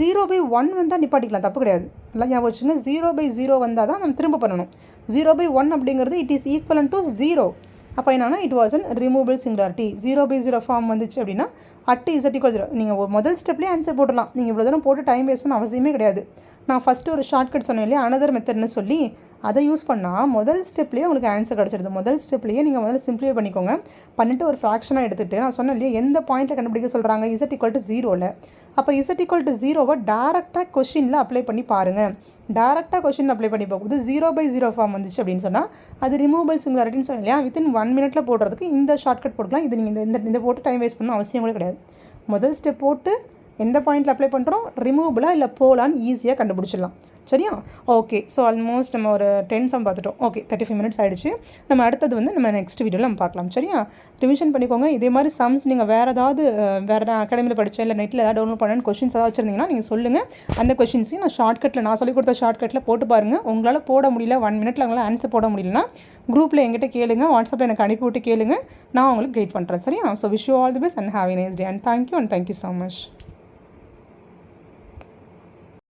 0/1 வந்தால் நிப்பாட்டிக்கலாம், தப்பு கிடையாது. எல்லாம் ஞாபகம் வச்சுங்க. 0/0 வந்தால் தான் நம்ம திரும்ப பண்ணணும். 0/1 அப்படிங்கிறது இட் இஸ் ஈக்குவலன் டு 0. அப்போ என்னன்னா it was an removable singularity. 0/0 form வந்துச்சு அப்படின்னா அட் இசட் ஈக்குவல் 0. நீங்கள் முதல் ஸ்டெப்லேயே ஆன்சர் போடலாம். நீங்கள் இவ்வளோ தூரம் போட்டு டைம் வேஸ்ட் பண்ண அவசியமே கிடையாது. நான் ஃபஸ்ட்டு ஒரு ஷார்ட்கட் சொன்னேன் இல்லையா, அனதர் மெத்தட்னு சொல்லி, அதை யூஸ் பண்ணால் முதல் ஸ்டெப்லேயே உங்களுக்கு ஆன்சர் கிடச்சிடுது. முதல் ஸ்டெப்லேயே நீங்கள் முதல்ல சிம்பிளிஃபை பண்ணிக்கோங்க. பண்ணிவிட்டு ஒரு ஃப்ராக்ஷனாக எடுத்துகிட்டு நான் சொன்னேன் இல்லையா, எந்த பாயிண்ட்டில் கண்டுபிடிக்க சொல்கிறாங்க, இசட் ஈக்குவல் டு 0ல். அப்போ இசட் ஈக்குவல் டு 0வை டேரெக்டாக கொஷினில் அப்ளை பண்ணி பாருங்கள். டேரெக்டாக கொஷின் அப்ளை பண்ணி பார்க்கும்போது 0/0 ஃபார்ம் வந்துச்சு அப்படின்னு சொன்னால் அது ரிமூவபிள் சிங்குலாரிட்டின்னு சொன்னேன் இல்லையா, வித்தின் 1 minute போடுறதுக்கு இந்த ஷார்ட்கட் போட்டுக்கலாம். இது நீங்கள் இந்த போட்டு டைம் வேஸ்ட் பண்ணணும் அவசியம் கூட கிடையாது. முதல் ஸ்டெப் போட்டு எந்த பாயிண்ட்டில் அப்ளை பண்ணுறோம், ரிமூவபிளா இல்லை போலான்னு ஈஸியாக கண்டுபிடிச்சிடலாம். சரியா? ஓகே. ஸோ ஆல்மோஸ்ட் நம்ம ஒரு 10 சம் பார்த்துட்டோம். ஓகே, 35 minutes ஆகிடுச்சு. நம்ம அடுத்தது வந்து நம்ம நெக்ஸ்ட் வீடியோவில் நம்ம பார்க்கலாம். சரியா? ரிவிஷன் பண்ணிக்கோங்க. இதே மாதிரி சம்ஸ் நீங்கள் வேறு ஏதாவது வேறு அகாடமியில் படித்தேன் இல்லை நெட்டில் ஏதாவது டவுன்லோட் பண்ணேன்னு கொஷின்ஸ் ஏதாவது வச்சுருந்தீங்கன்னா நீங்கள் சொல்லுங்கள். அந்த கொஷின்ஸையும் நான் சொல்லிக் கொடுத்த ஷார்ட்கட்டில் போட்டு பாருங்கள். உங்களால் போட முடியல, 1 minute உங்களால் ஆன்சர் போட முடியலன்னா குரூப்பில் என்கிட்ட கேளுங்க, வாட்ஸ்அப்பில் எனக்கு அனுப்பி விட்டு கேளுங்க, நான் உங்களுக்கு கைட் பண்ணுறேன். சரியா? So wish you all the best and have a nice day and thank you so much.